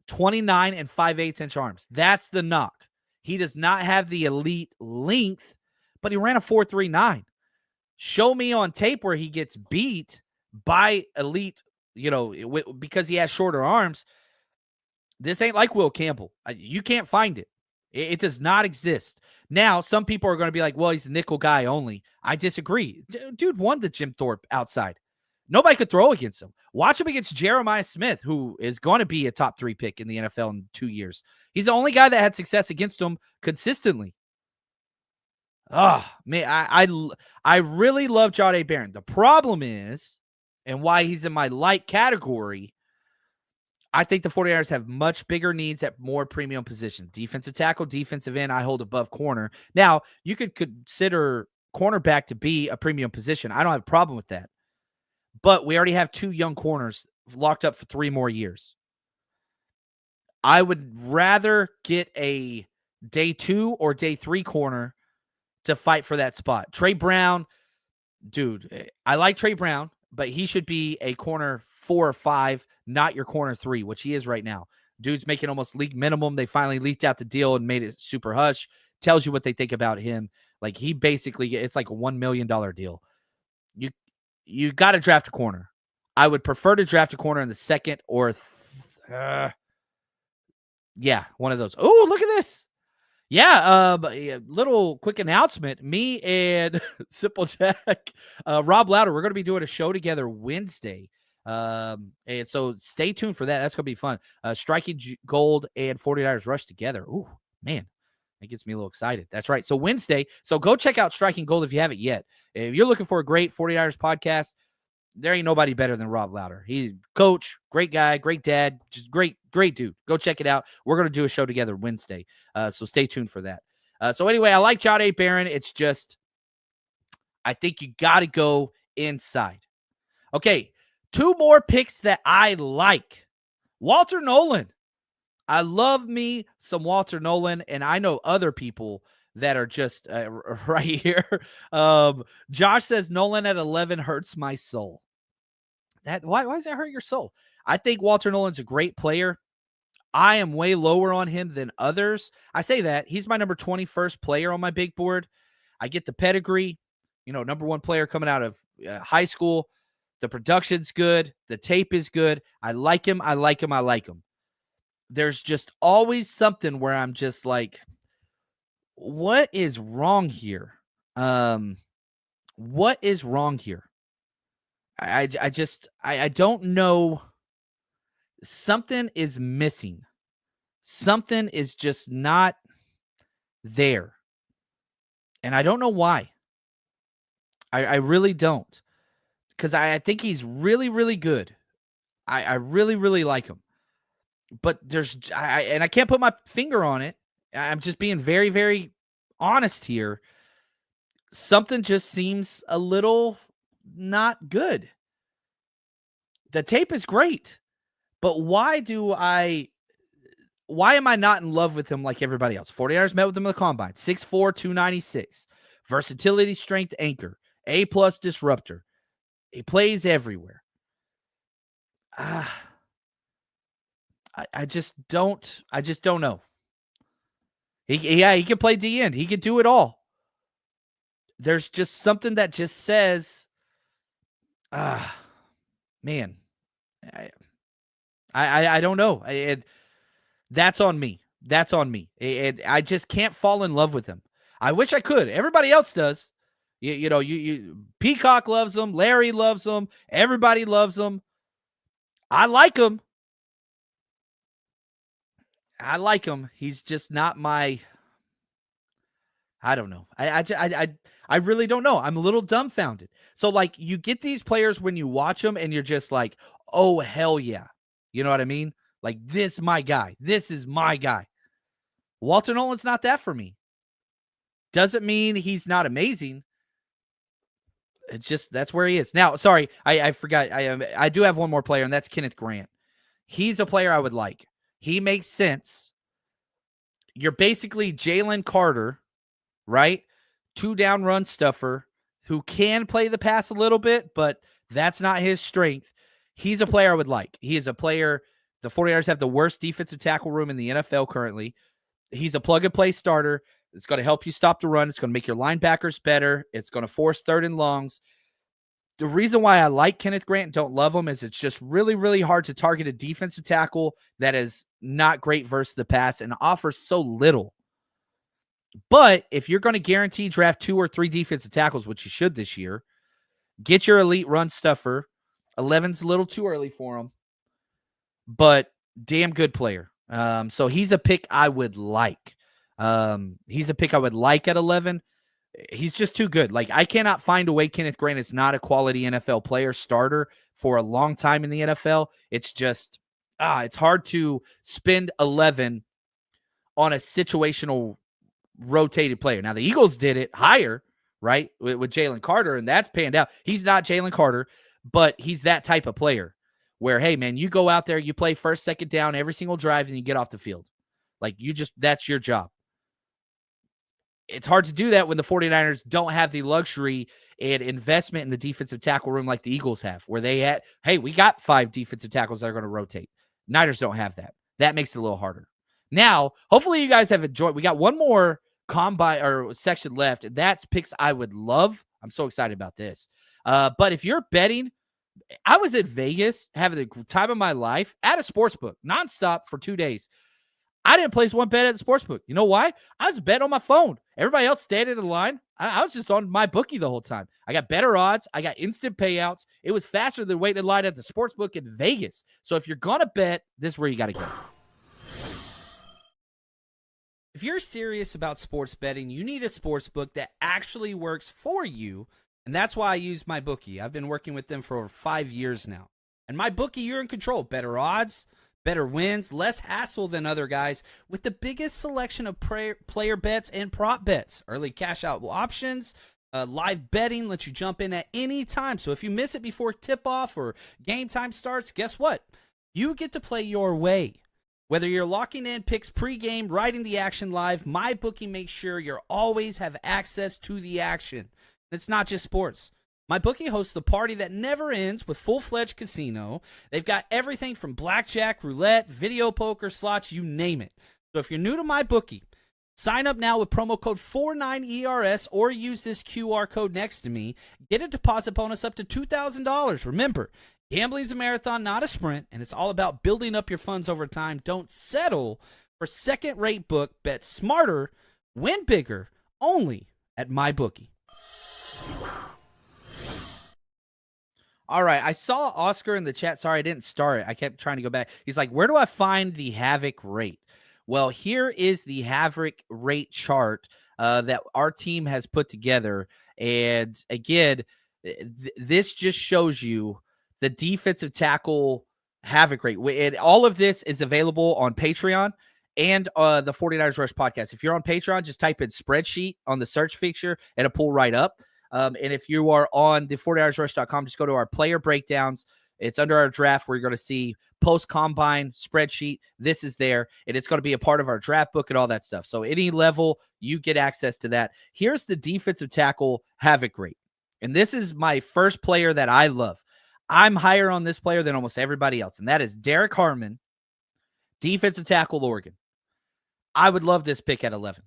29 and 5/8 inch arms. That's the knock. He does not have the elite length, but he ran a 4.39. Show me on tape where he gets beat by elite, because he has shorter arms. This ain't like Will Campbell. You can't find it. It does not exist. Now, some people are going to be like, well, he's a nickel guy only. I disagree. Dude won the Jim Thorpe outside. Nobody could throw against him. Watch him against Jeremiah Smith, who is going to be a top 3 pick in the NFL in 2 years. He's the only guy that had success against him consistently. Oh, man, I really love Jahdae Barron. The problem is, and why he's in my like category, I think the 49ers have much bigger needs at more premium positions. Defensive tackle, defensive end, I hold above corner. Now, you could consider cornerback to be a premium position. I don't have a problem with that. But we already have 2 young corners locked up for 3 more years. I would rather get a day 2 or day 3 corner to fight for that spot. Trey Brown, dude, I like Trey Brown, but he should be a corner 4 or 5, not your corner 3, which he is right now. Dude's making almost league minimum. They finally leaked out the deal and made it super hush. Tells you what they think about him. Like, he basically, it's like a $1 million deal. You got to draft a corner. I would prefer to draft a corner in the second or one of those. Oh, look at this. Yeah, a little quick announcement. Me and Simple Jack, Rob Louder, we're going to be doing a show together Wednesday. And so stay tuned for that. That's going to be fun. Striking Gold and 49ers Rush together. Ooh, man, that gets me a little excited. That's right. So Wednesday. So go check out Striking Gold if you haven't yet. If you're looking for a great 49ers podcast, there ain't nobody better than Rob Louder. He's coach, great guy, great dad, just great dude. Go check it out. We're going to do a show together Wednesday. So stay tuned for that. So anyway, I like Jahdae Barron. It's just, I think you got to go inside. Okay, 2 more picks that I like. Walter Nolan. I love me some Walter Nolan, and I know other people that are just right here. Josh says Nolan at 11 hurts my soul. Why does that hurt your soul? I think Walter Nolan's a great player. I am way lower on him than others. I say that. He's my number 21st player on my big board. I get the pedigree, number 1 player coming out of high school. The production's good. The tape is good. I like him. I like him. I like him. There's just always something where I'm just like, what is wrong here? What is wrong here? I don't know. Something is missing. Something is just not there. And I don't know why. I really don't. Because I think he's really, really good. I really, really like him. But I can't put my finger on it. I'm just being very, very honest here. Something just seems a little not good. The tape is great, but why am I not in love with him like everybody else? 49ers met with him in the combine. 6'4", 296. Versatility, strength, anchor. A+ disruptor. He plays everywhere. I just don't know. He can play D end. He can do it all. There's just something that just says, man, I don't know. That's on me. That's on me. I just can't fall in love with him. I wish I could. Everybody else does. You Peacock loves him. Larry loves him. Everybody loves him. I like him. He's just not my. I don't know. I really don't know. I'm a little dumbfounded. So like you get these players when you watch them and you're just like, oh hell yeah. You know what I mean? Like this is my guy. This is my guy. Walter Nolan's not that for me. Doesn't mean he's not amazing. It's just that's where he is. Now, sorry, I forgot. I do have one more player, and that's Kenneth Grant. He's a player I would like. He makes sense. You're basically Jalen Carter, right? 2-down run stuffer who can play the pass a little bit, but that's not his strength. He's a player I would like. He is a player. The 49ers have the worst defensive tackle room in the NFL currently. He's a plug-and-play starter. It's going to help you stop the run. It's going to make your linebackers better. It's going to force third and longs. The reason why I like Kenneth Grant and don't love him is it's just really, really hard to target a defensive tackle that is not great versus the pass and offers so little. But if you're going to guarantee draft 2 or 3 defensive tackles, which you should this year, get your elite run stuffer. 11's a little too early for him, but damn good player. So he's a pick I would like. He's a pick I would like at 11. He's just too good. Like I cannot find a way Kenneth Grant is not a quality NFL player starter for a long time in the NFL. It's just, it's hard to spend 11 on a situational rotated player. Now the Eagles did it higher, right? With Jalen Carter, and that's panned out. He's not Jalen Carter, but he's that type of player where, hey man, you go out there, you play first, second down every single drive, and you get off the field. Like that's your job. It's hard to do that when the 49ers don't have the luxury and investment in the defensive tackle room like the Eagles have, where they had, hey, we got 5 defensive tackles that are going to rotate. Niners don't have that. That makes it a little harder. Now, hopefully you guys have enjoyed. We got one more combine or section left. That's picks I would love. I'm so excited about this. But if you're betting, I was in Vegas having the time of my life at a sports book nonstop for 2 days. I didn't place one bet at the sportsbook. You know why? I was betting on my phone. Everybody else stayed in the line. I was just on my bookie the whole time. I got better odds. I got instant payouts. It was faster than waiting in line at the sportsbook in Vegas. So if you're going to bet, this is where you got to go. If you're serious about sports betting, you need a sportsbook that actually works for you. And that's why I use my bookie. I've been working with them for over 5 years now. And my bookie, you're in control. Better odds, better wins, less hassle than other guys with the biggest selection of player bets and prop bets. Early cash out options, live betting lets you jump in at any time. So if you miss it before tip-off or game time starts, guess what? You get to play your way. Whether you're locking in picks pregame, riding the action live, MyBookie makes sure you always have access to the action. It's not just sports. MyBookie hosts the party that never ends with full-fledged casino. They've got everything from blackjack, roulette, video poker, slots, you name it. So if you're new to MyBookie, sign up now with promo code 49ERS or use this QR code next to me. Get a deposit bonus up to $2,000. Remember, gambling's a marathon, not a sprint, and it's all about building up your funds over time. Don't settle for second-rate book. Bet smarter, win bigger, only at MyBookie. All right, I saw Oscar in the chat. Sorry, I didn't start it. I kept trying to go back. He's like, where do I find the Havoc rate? Well, here is the Havoc rate chart that our team has put together. And again, this just shows you the defensive tackle Havoc rate. And all of this is available on Patreon and the 49ers Rush podcast. If you're on Patreon, just type in spreadsheet on the search feature. It'll pull right up. And if you are on the 49ersrush.com, just go to our player breakdowns. It's under our draft where you're going to see post-combine spreadsheet. This is there, and it's going to be a part of our draft book and all that stuff. So any level, you get access to that. Here's the defensive tackle Havoc rate. And this is my first player that I love. I'm higher on this player than almost everybody else, and that is Derek Harmon, Defensive tackle, Oregon. I would love this pick at 11.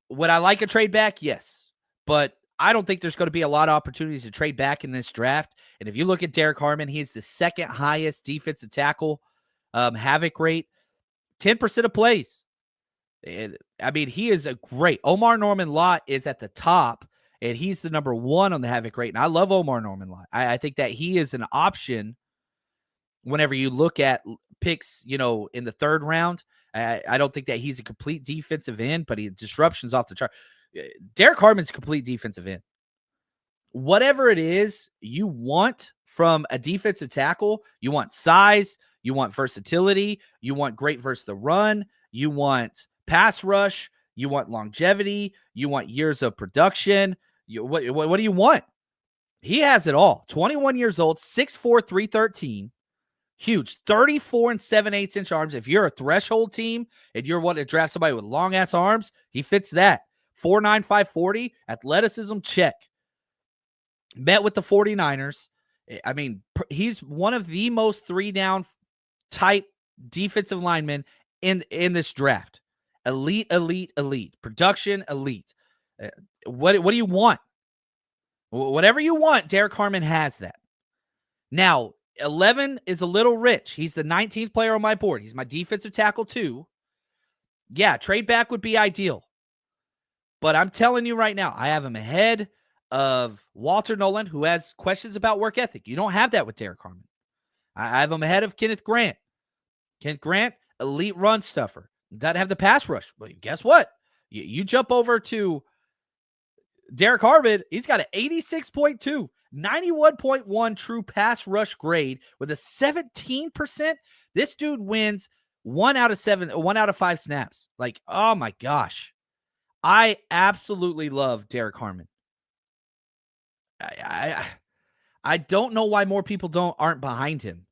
Would I like a trade back? Yes. But I don't think there's going to be a lot of opportunities to trade back in this draft. And if you look at Derek Harmon, he's the second highest defensive tackle havoc rate, 10% of plays. I mean, he is a great. Omar Norman Lott is at the top, and he's the number 1 on the havoc rate. And I love Omar Norman Lott. I think that he is an option whenever you look at picks, in the 3rd round. I don't think that he's a complete defensive end, but he disruptions off the chart. Derek Harmon's a complete defensive end. Whatever it is you want from a defensive tackle, you want size, you want versatility, you want great versus the run, you want pass rush, you want longevity, you want years of production. What do you want? He has it all. 21 years old, 6'4", 313. Huge, 34 and 7/8 arms. If you're a threshold team and you're wanting to draft somebody with long ass arms, he fits that. 4'9", 540, athleticism, check. Met with the 49ers. I mean, he's one of the most 3-down type defensive linemen in this draft. Elite. Production, elite. What do you want? Whatever you want, Derek Harmon has that. Now, 11 is a little rich. He's the 19th player on my board. He's my defensive tackle too. Yeah, trade back would be ideal. But I'm telling you right now, I have him ahead of Walter Nolan, who has questions about work ethic. You don't have that with Derek Harmon. I have him ahead of Kenneth Grant. Kenneth Grant, elite run stuffer. Doesn't have the pass rush. But guess what? You jump over to Derek Harmon, he's got an 86.2. 91.1 true pass rush grade with a 17%. This dude wins 1 out of 5 snaps. Like, oh my gosh. I absolutely love Derek Harmon. I don't know why more people aren't behind him.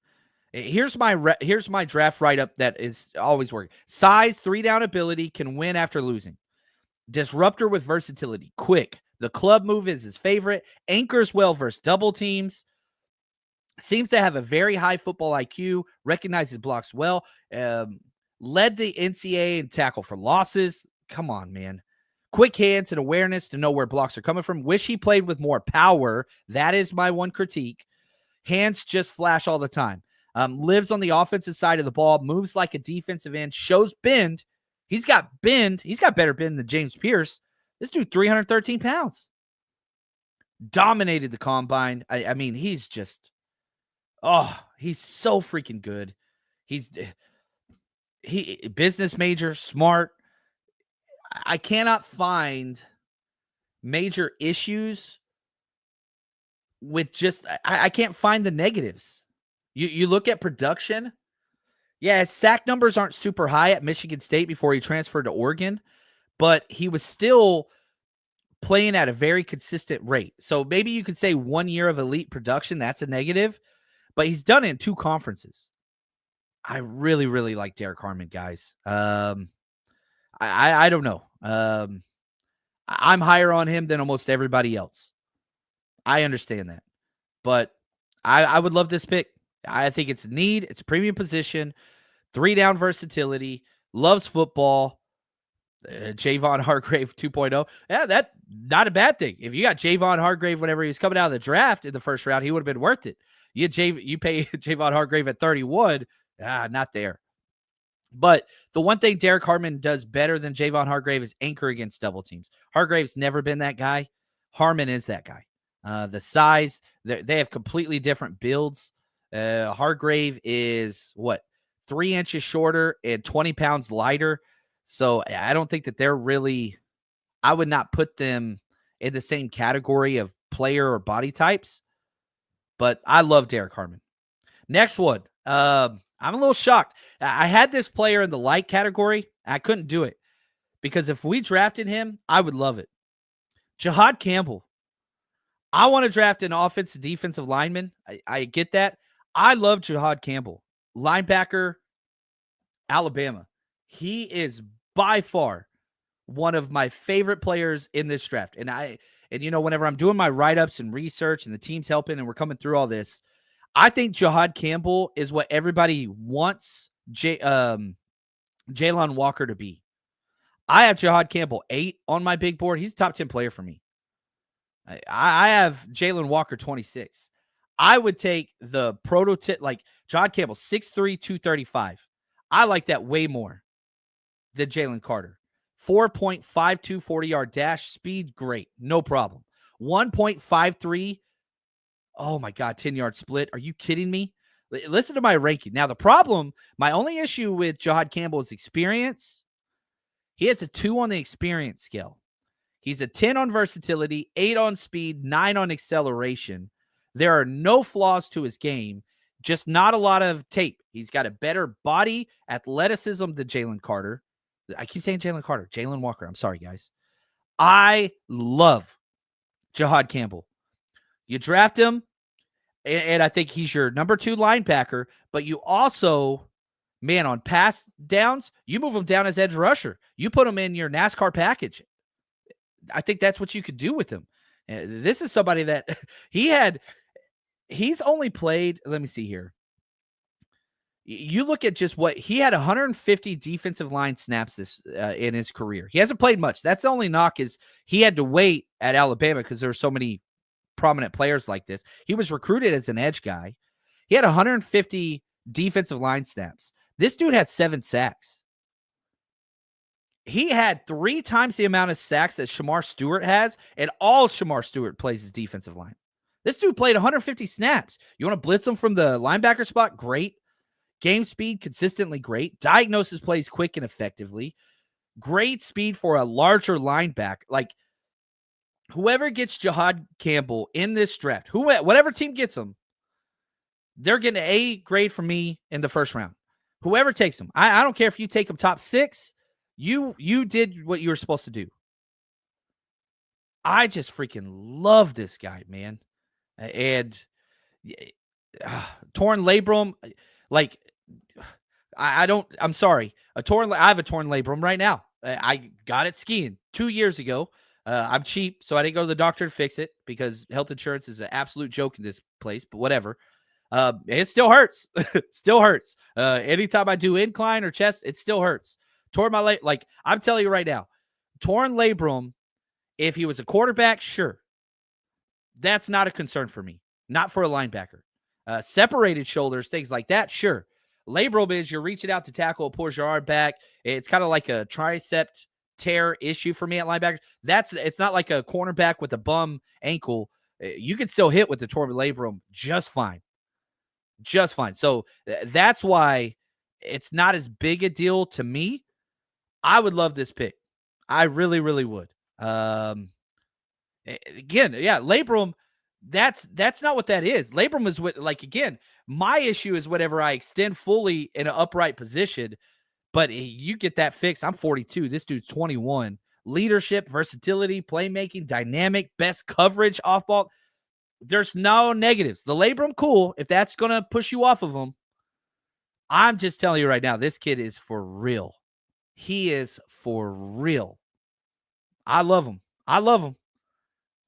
Here's my draft write-up that is always working. Size, 3-down ability, can win after losing. Disruptor with versatility, quick. The club move is his favorite. Anchors well versus double teams. Seems to have a very high football IQ. Recognizes blocks well. Led the NCAA in tackle for losses. Come on, man. Quick hands and awareness to know where blocks are coming from. Wish he played with more power. That is my one critique. Hands just flash all the time. Lives on the offensive side of the ball. Moves like a defensive end. Shows bend. He's got bend. He's got better bend than James Pierce. This dude, 313 pounds. Dominated the combine. I mean, he's just, he's so freaking good. He business major, smart. I cannot find major issues with just, I can't find the negatives. You look at production. Yeah, his sack numbers aren't super high at Michigan State before he transferred to Oregon, but he was still playing at a very consistent rate. So maybe you could say 1 year of elite production, that's a negative, but he's done it in 2 conferences. I really, really like Derek Harmon, guys. I don't know. I'm higher on him than almost everybody else. I understand that. But I would love this pick. I think it's a need. It's a premium position. 3-down versatility. Loves football. Javon Hargrave 2.0. Yeah, that's not a bad thing. If you got Javon Hargrave whenever he was coming out of the draft in the first round, he would have been worth it. You pay Javon Hargrave at 31. Not there. But the one thing Derek Harmon does better than Javon Hargrave is anchor against double teams. Hargrave's never been that guy. Harmon is that guy. The size, they have completely different builds. Hargrave is 3 inches shorter and 20 pounds lighter. So I don't think that they're really, I would not put them in the same category of player or body types. But I love Derek Harmon. Next one. I'm a little shocked. I had this player in the light category. I couldn't do it because if we drafted him, I would love it. Jahad Campbell. I want to draft an offensive defensive lineman. I get that. I love Jahad Campbell. Linebacker, Alabama. He is by far one of my favorite players in this draft. And whenever I'm doing my write-ups and research and the team's helping and we're coming through all this, I think Jahad Campbell is what everybody wants Jalen Walker to B. I have Jahad Campbell 8 on my big board. He's a top 10 player for me. I have Jalen Walker 26. I would take the prototype, like Jahad Campbell, 6'3", 235. I like that way more than Jalen Carter. 4.52 40-yard dash, speed, great, no problem. 1.53, oh my God, 10-yard split. Are you kidding me? Listen to my ranking. Now, the problem, my only issue with Jahad Campbell is experience. He has a 2 on the experience scale. He's a 10 on versatility, 8 on speed, 9 on acceleration. There are no flaws to his game, just not a lot of tape. He's got a better body, athleticism than Jalen Carter. I keep saying Jalen Carter, Jalen Walker. I'm sorry, guys. I love Jahad Campbell. You draft him, and I think he's your number 2 linebacker, but you also, man, on pass downs, you move him down as edge rusher. You put him in your NASCAR package. I think that's what you could do with him. This is somebody that he's only played, let me see here. You look at just what he had 150 defensive line snaps this in his career. He hasn't played much. That's the only knock is he had to wait at Alabama because there are so many prominent players like this. He was recruited as an edge guy. He had 150 defensive line snaps. This dude had 7 sacks. He had 3 times the amount of sacks that Shamar Stewart has, and all Shamar Stewart plays is defensive line. This dude played 150 snaps. You want to blitz him from the linebacker spot? Great. Game speed, consistently great. Diagnosis plays quick and effectively. Great speed for a larger linebacker. Like, whoever gets Jahad Campbell in this draft, whatever team gets him, they're getting an A grade from me in the first round. Whoever takes him. I don't care if you take him top 6. You did what you were supposed to do. I just freaking love this guy, man. And torn labrum, like I'm sorry. I have a torn labrum right now. I got it skiing 2 years ago. I'm cheap, so I didn't go to the doctor to fix it because health insurance is an absolute joke in this place, but whatever. It still hurts. It still hurts. Anytime I do incline or chest, it still hurts. Torn my leg. Like, I'm telling you right now, torn labrum, if he was a quarterback, sure. That's not a concern for me. Not for a linebacker. Separated shoulders, things like that, sure. Labrum is you're reaching out to tackle, pulls your arm back. It's kind of like a tricep tear issue for me at linebacker. It's not like a cornerback with a bum ankle. You can still hit with the torn labrum just fine. Just fine. So that's why it's not as big a deal to me. I would love this pick. I really, really would. Again, yeah, labrum, that's not what that is. Labrum is what, like, again, my issue is whenever I extend fully in an upright position, but you get that fixed. I'm 42. This dude's 21. Leadership, versatility, playmaking, dynamic, best coverage off ball. There's no negatives. The labrum, cool. If that's going to push you off of him, I'm just telling you right now, this kid is for real. He is for real. I love him. I love him.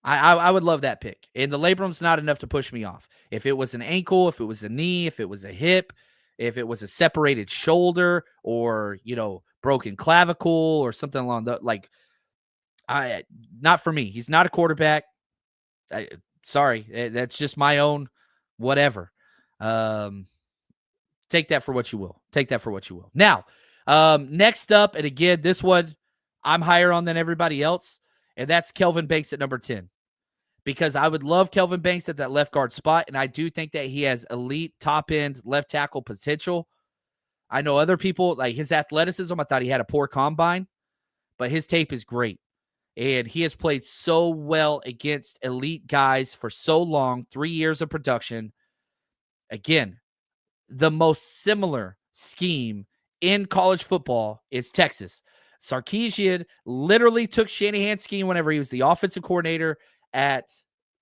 I would love that pick. And the labrum's not enough to push me off. If it was an ankle, if it was a knee, if it was a hip, if it was a separated shoulder or, broken clavicle or something along the, not for me. He's not a quarterback. Sorry. That's just my own whatever. Take that for what you will. Take that for what you will. Now, next up, and again, this one I'm higher on than everybody else, and that's Kelvin Banks at number 10. Because I would love Kelvin Banks at that left guard spot, and I do think that he has elite top-end left tackle potential. I know other people, like his athleticism, I thought he had a poor combine, but his tape is great. And he has played so well against elite guys for so long, 3 years of production. Again, the most similar scheme in college football is Texas. Sarkisian literally took Shanahan's scheme whenever he was the offensive coordinator at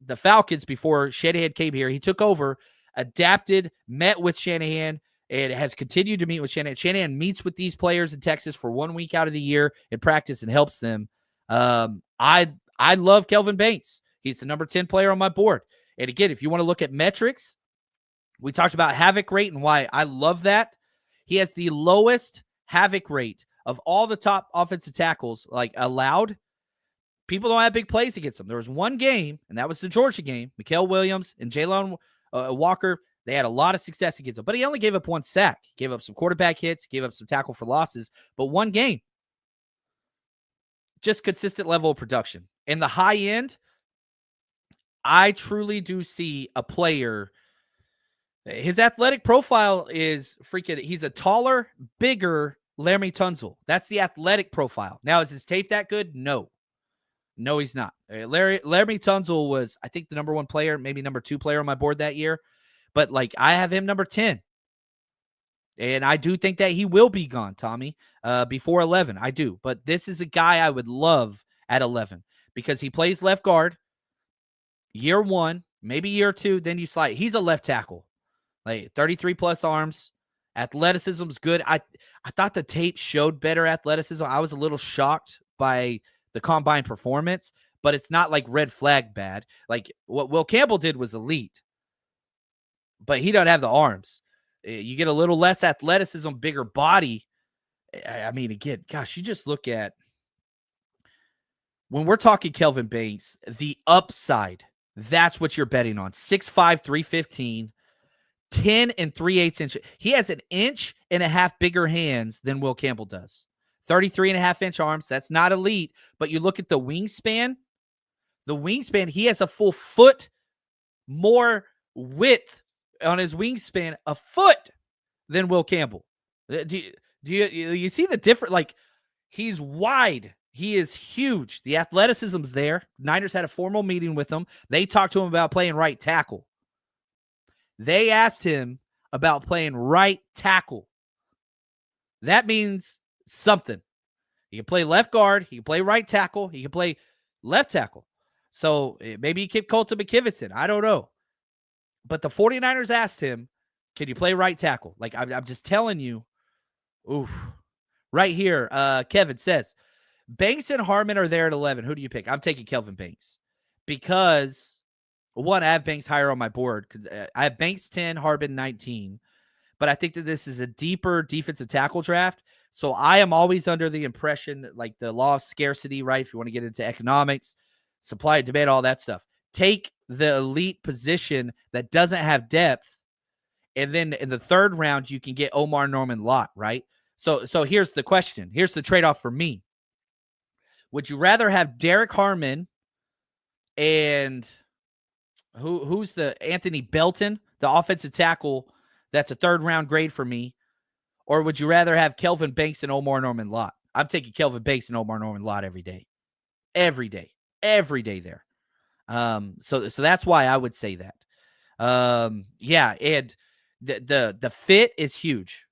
the Falcons before Shanahan came here. He took over, adapted, met with Shanahan, and has continued to meet with Shanahan. Shanahan meets with these players in Texas for 1 week out of the year in practice and helps them. I love Kelvin Banks. He's the number 10 player on my board. And again, if you want to look at metrics, we talked about havoc rate and why I love that. He has the lowest havoc rate of all the top offensive tackles, like allowed, people don't have big plays against them. There was one game, and that was the Georgia game. Mikael Williams and Jalen Walker, they had a lot of success against him, but he only gave up one sack. He gave up some quarterback hits, he gave up some tackle for losses, but one game. Just consistent level of production. In the high end, I truly do see a player. His athletic profile is freaking, he's a taller, bigger Laremy Tunsil. That's the athletic profile. Now, is his tape that good? No. No, he's not. Laremy Tunsil was, I think, the number 1 player, maybe number 2 player on my board that year. But, like, I have him number 10. And I do think that he will be gone, Tommy, before 11. I do. But this is a guy I would love at 11 because he plays left guard year 1, maybe year 2, then you slide. He's a left tackle. Like 33-plus arms. Athleticism's good. I thought the tape showed better athleticism. I was a little shocked by the combine performance, but it's not like red flag bad. Like what Will Campbell did was elite, but he doesn't have the arms. You get a little less athleticism, bigger body. I mean, again, gosh, you just look at when we're talking Kelvin Banks, the upside, that's what you're betting on. 6'5", 315, 10 3/8 inches. He has an inch and a half bigger hands than Will Campbell does. 33.5-inch arms. That's not elite, but you look at the wingspan. The wingspan, he has a full foot more width on his wingspan, a foot, than Will Campbell. Do you see the difference? Like, he's wide. He is huge. The athleticism's there. Niners had a formal meeting with him. They talked to him about playing right tackle. They asked him about playing right tackle. That means something. He can play left guard. He can play right tackle. He can play left tackle. So maybe he kicked Colton McKivitson. I don't know. But the 49ers asked him, can you play right tackle? Like, I'm just telling you. Oof. Right here, Kevin says, Banks and Harmon are there at 11. Who do you pick? I'm taking Kelvin Banks. Because, one, I have Banks higher on my board. I have Banks 10, Harmon 19. But I think that this is a deeper defensive tackle draft. So I am always under the impression, like the law of scarcity, right? If you want to get into economics, supply and demand, all that stuff. Take the elite position that doesn't have depth. And then in the third round, you can get Omar Norman Lott, right? So here's the question. Here's the trade-off for me. Would you rather have Derek Harmon and who's the Anthony Belton, the offensive tackle that's a third-round grade for me, or would you rather have Kelvin Banks and Omar Norman Lott? I'm taking Kelvin Banks and Omar Norman Lott every day. Every day. Every day there. So that's why I would say that. Yeah, and the fit is huge.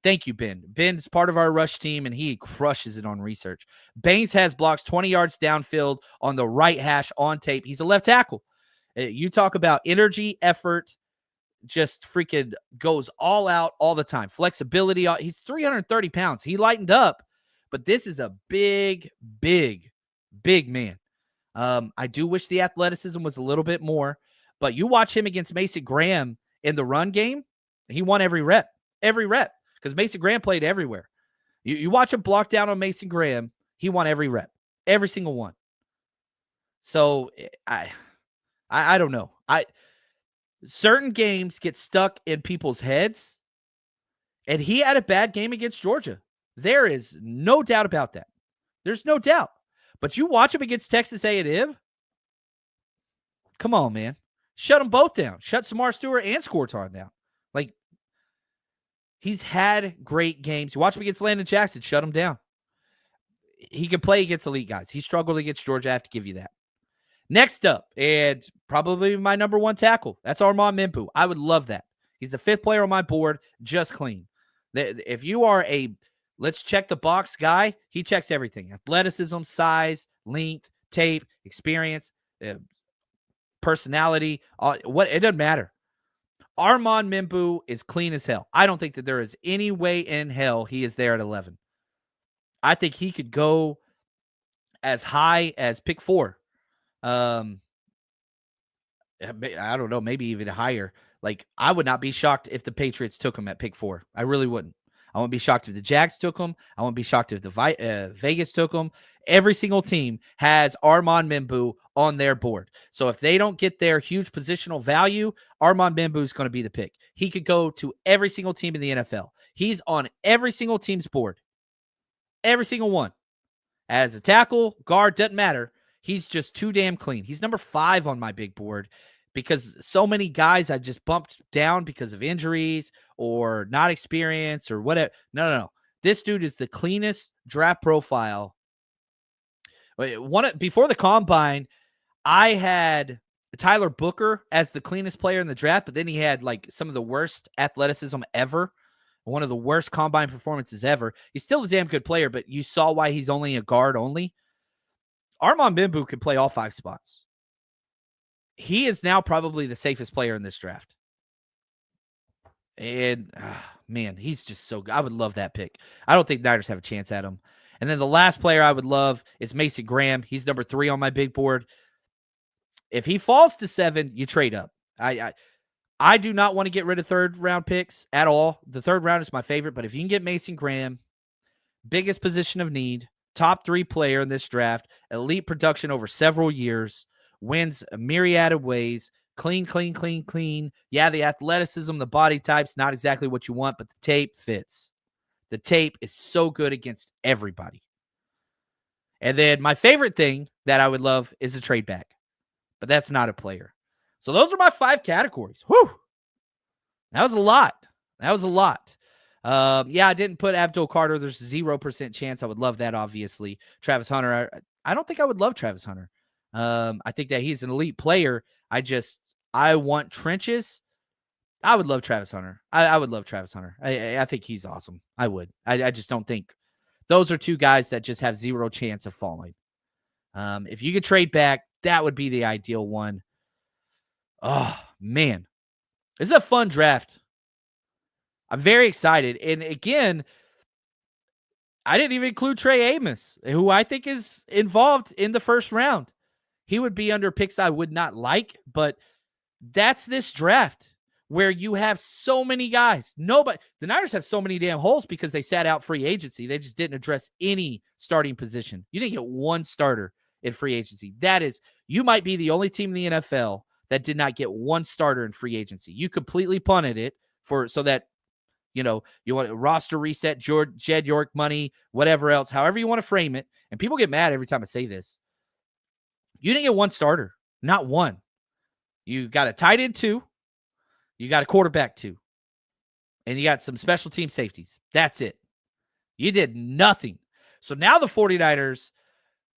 Thank you, Ben. Ben's part of our rush team, and he crushes it on research. Baines has blocks 20 yards downfield on the right hash on tape. He's a left tackle. You talk about energy, effort, just freaking goes all out all the time. Flexibility. He's 330 pounds. He lightened up, but this is a big, big, big man. I do wish the athleticism was a little bit more, but you watch him against Mason Graham in the run game, he won every rep, because Mason Graham played everywhere. You watch him block down on Mason Graham, he won every rep, every single one. So I don't know. Certain games get stuck in people's heads, and he had a bad game against Georgia. There is no doubt about that. There's no doubt. But you watch him against Texas A&M, come on, man. Shut them both down. Shut Samar Stewart and Scorton down. Like, he's had great games. You watch him against Landon Jackson, shut him down. He can play against elite guys. He struggled against Georgia. I have to give you that. Next up, and probably my number 1 tackle, that's Armand Mimpu. I would love that. He's the 5th player on my board, just clean. If you are a let's check the box guy, he checks everything. Athleticism, size, length, tape, experience, personality, it doesn't matter. Armand Mimpu is clean as hell. I don't think that there is any way in hell he is there at 11. I think he could go as high as pick 4. I don't know, maybe even higher. Like, I would not be shocked if the Patriots took him at pick 4. I really wouldn't. I wouldn't be shocked if the Jags took him. I wouldn't be shocked if the Vegas took him. Every single team has Armand Membu on their board. So if they don't get their huge positional value, Armand Membu is going to be the pick. He could go to every single team in the NFL. He's on every single team's board. Every single one. As a tackle, guard, doesn't matter. He's just too damn clean. He's number 5 on my big board because so many guys I just bumped down because of injuries or not experience or whatever. No. This dude is the cleanest draft profile. Before the combine, I had Tyler Booker as the cleanest player in the draft, but then he had like some of the worst athleticism ever. One of the worst combine performances ever. He's still a damn good player, but you saw why he's only a guard only. Armand Membu can play all 5 spots. He is now probably the safest player in this draft. And, man, he's just so good. I would love that pick. I don't think Niners have a chance at him. And then the last player I would love is Mason Graham. He's number 3 on my big board. If he falls to 7, you trade up. I do not want to get rid of third-round picks at all. The third round is my favorite, but if you can get Mason Graham, biggest position of need, top 3 player in this draft, elite production over several years, wins a myriad of ways, clean. Yeah, the athleticism, the body type's not exactly what you want, but the tape fits. The tape is so good against everybody. And then my favorite thing that I would love is a trade back, but that's not a player. So those are my 5 categories. Whew. That was a lot. Yeah, I didn't put Abdul Carter. There's 0% chance. I would love that, obviously. Travis Hunter, I don't think I would love Travis Hunter. I think that he's an elite player. I want trenches. I would love Travis Hunter. I would love Travis Hunter. I think he's awesome. I would. I just don't think those are 2 guys that just have 0 chance of falling. If you could trade back, that would be the ideal one. Oh, man. This is a fun draft. I'm very excited. And again, I didn't even include Trey Amos, who I think is involved in the first round. He would be under picks I would not like, but that's this draft where you have so many guys. The Niners have so many damn holes because they sat out free agency. They just didn't address any starting position. You didn't get one starter in free agency. You might be the only team in the NFL that did not get one starter in free agency. You completely punted it so that, you want a roster reset, Jed York money, whatever else, however you want to frame it. And people get mad every time I say this. You didn't get one starter, not one. You got a tight end 2. You got a quarterback 2. And you got some special team safeties. That's it. You did nothing. So now the 49ers,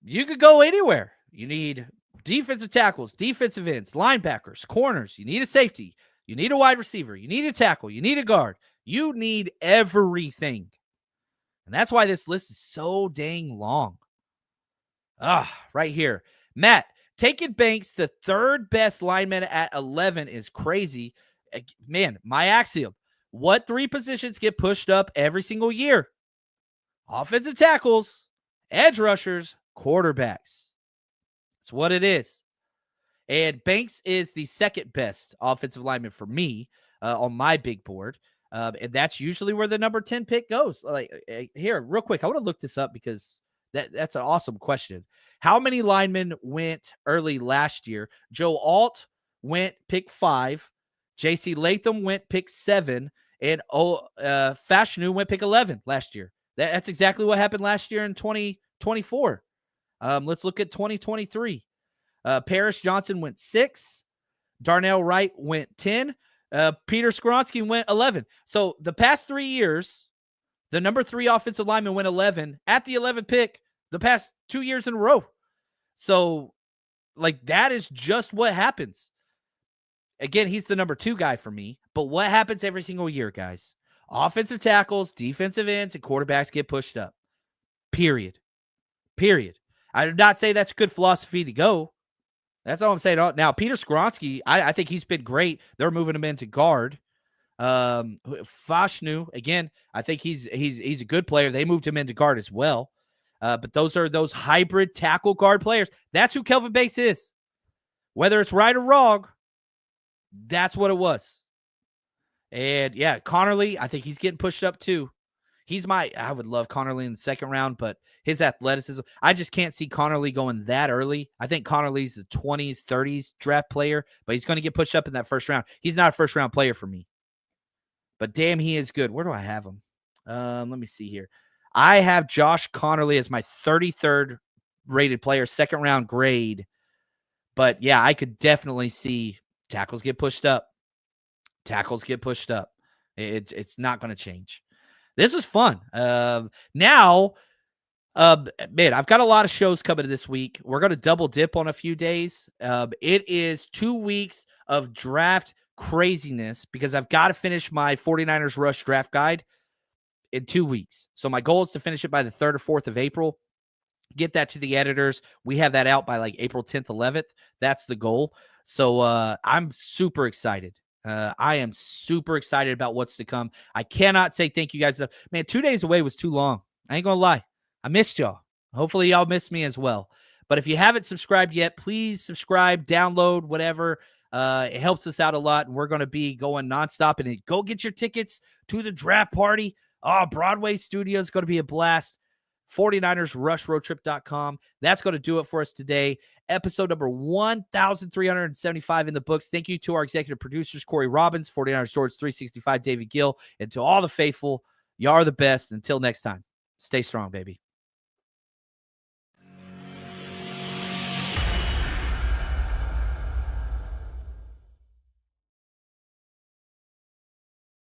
you could go anywhere. You need defensive tackles, defensive ends, linebackers, corners. You need a safety. You need a wide receiver. You need a tackle. You need a guard. You need everything. And that's why this list is so dang long. Right here. Matt, taking Banks, the 3rd best lineman at 11 is crazy. Man, my axiom. What 3 positions get pushed up every single year? Offensive tackles, edge rushers, quarterbacks. That's what it is. And Banks is the 2nd best offensive lineman for me on my big board. And that's usually where the number 10 pick goes. Here, real quick, I want to look this up because that's an awesome question. How many linemen went early last year? Joe Alt went pick 5. J.C. Latham went pick 7. And Fashanu went pick 11 last year. That's exactly what happened last year in 2024. Let's look at 2023. Parrish Johnson went 6. Darnell Wright went 10. Peter Skoronski went 11. So the past 3 years, the number 3 offensive lineman went 11 at the 11th pick the past 2 years in a row. So, that is just what happens. Again, he's the number 2 guy for me. But what happens every single year, guys? Offensive tackles, defensive ends, and quarterbacks get pushed up. Period. I did not say that's good philosophy to go. That's all I'm saying. Now, Peter Skoronski, I think he's been great. They're moving him into guard. Fashanu, again, I think he's a good player. They moved him into guard as well. But those are those hybrid tackle guard players. That's who Kelvin Banks is. Whether it's right or wrong, that's what it was. And, yeah, Connerly, I think he's getting pushed up too. I would love Connerly in the second round, but his athleticism, I just can't see Connerly going that early. I think Connerly's a 20s, 30s draft player, but he's going to get pushed up in that first round. He's not a first round player for me, but damn, he is good. Where do I have him? Let me see here. I have Josh Connerly as my 33rd rated player, second round grade. But yeah, I could definitely see tackles get pushed up. It's not going to change. This was fun. Now, man, I've got a lot of shows coming this week. We're going to double dip on a few days. It is 2 weeks of draft craziness because I've got to finish my 49ers Rush draft guide in 2 weeks. So my goal is to finish it by the 3rd or 4th of April. Get that to the editors. We have that out by like April 10th, 11th. That's the goal. So I'm super excited. I am super excited about what's to come. I cannot say thank you guys enough. Man, 2 days away was too long. I ain't going to lie. I missed y'all. Hopefully y'all missed me as well. But if you haven't subscribed yet, please subscribe, download, whatever. It helps us out a lot, and we're going to be going nonstop. And go get your tickets to the draft party. Oh, Broadway Studio is going to be a blast. 49ersrushroadtrip.com. That's going to do it for us today. Episode number 1,375 in the books. Thank you to our executive producers, Corey Robbins, 49ers George 365, David Gill, and to all the faithful. You are the best. Until next time, stay strong, baby.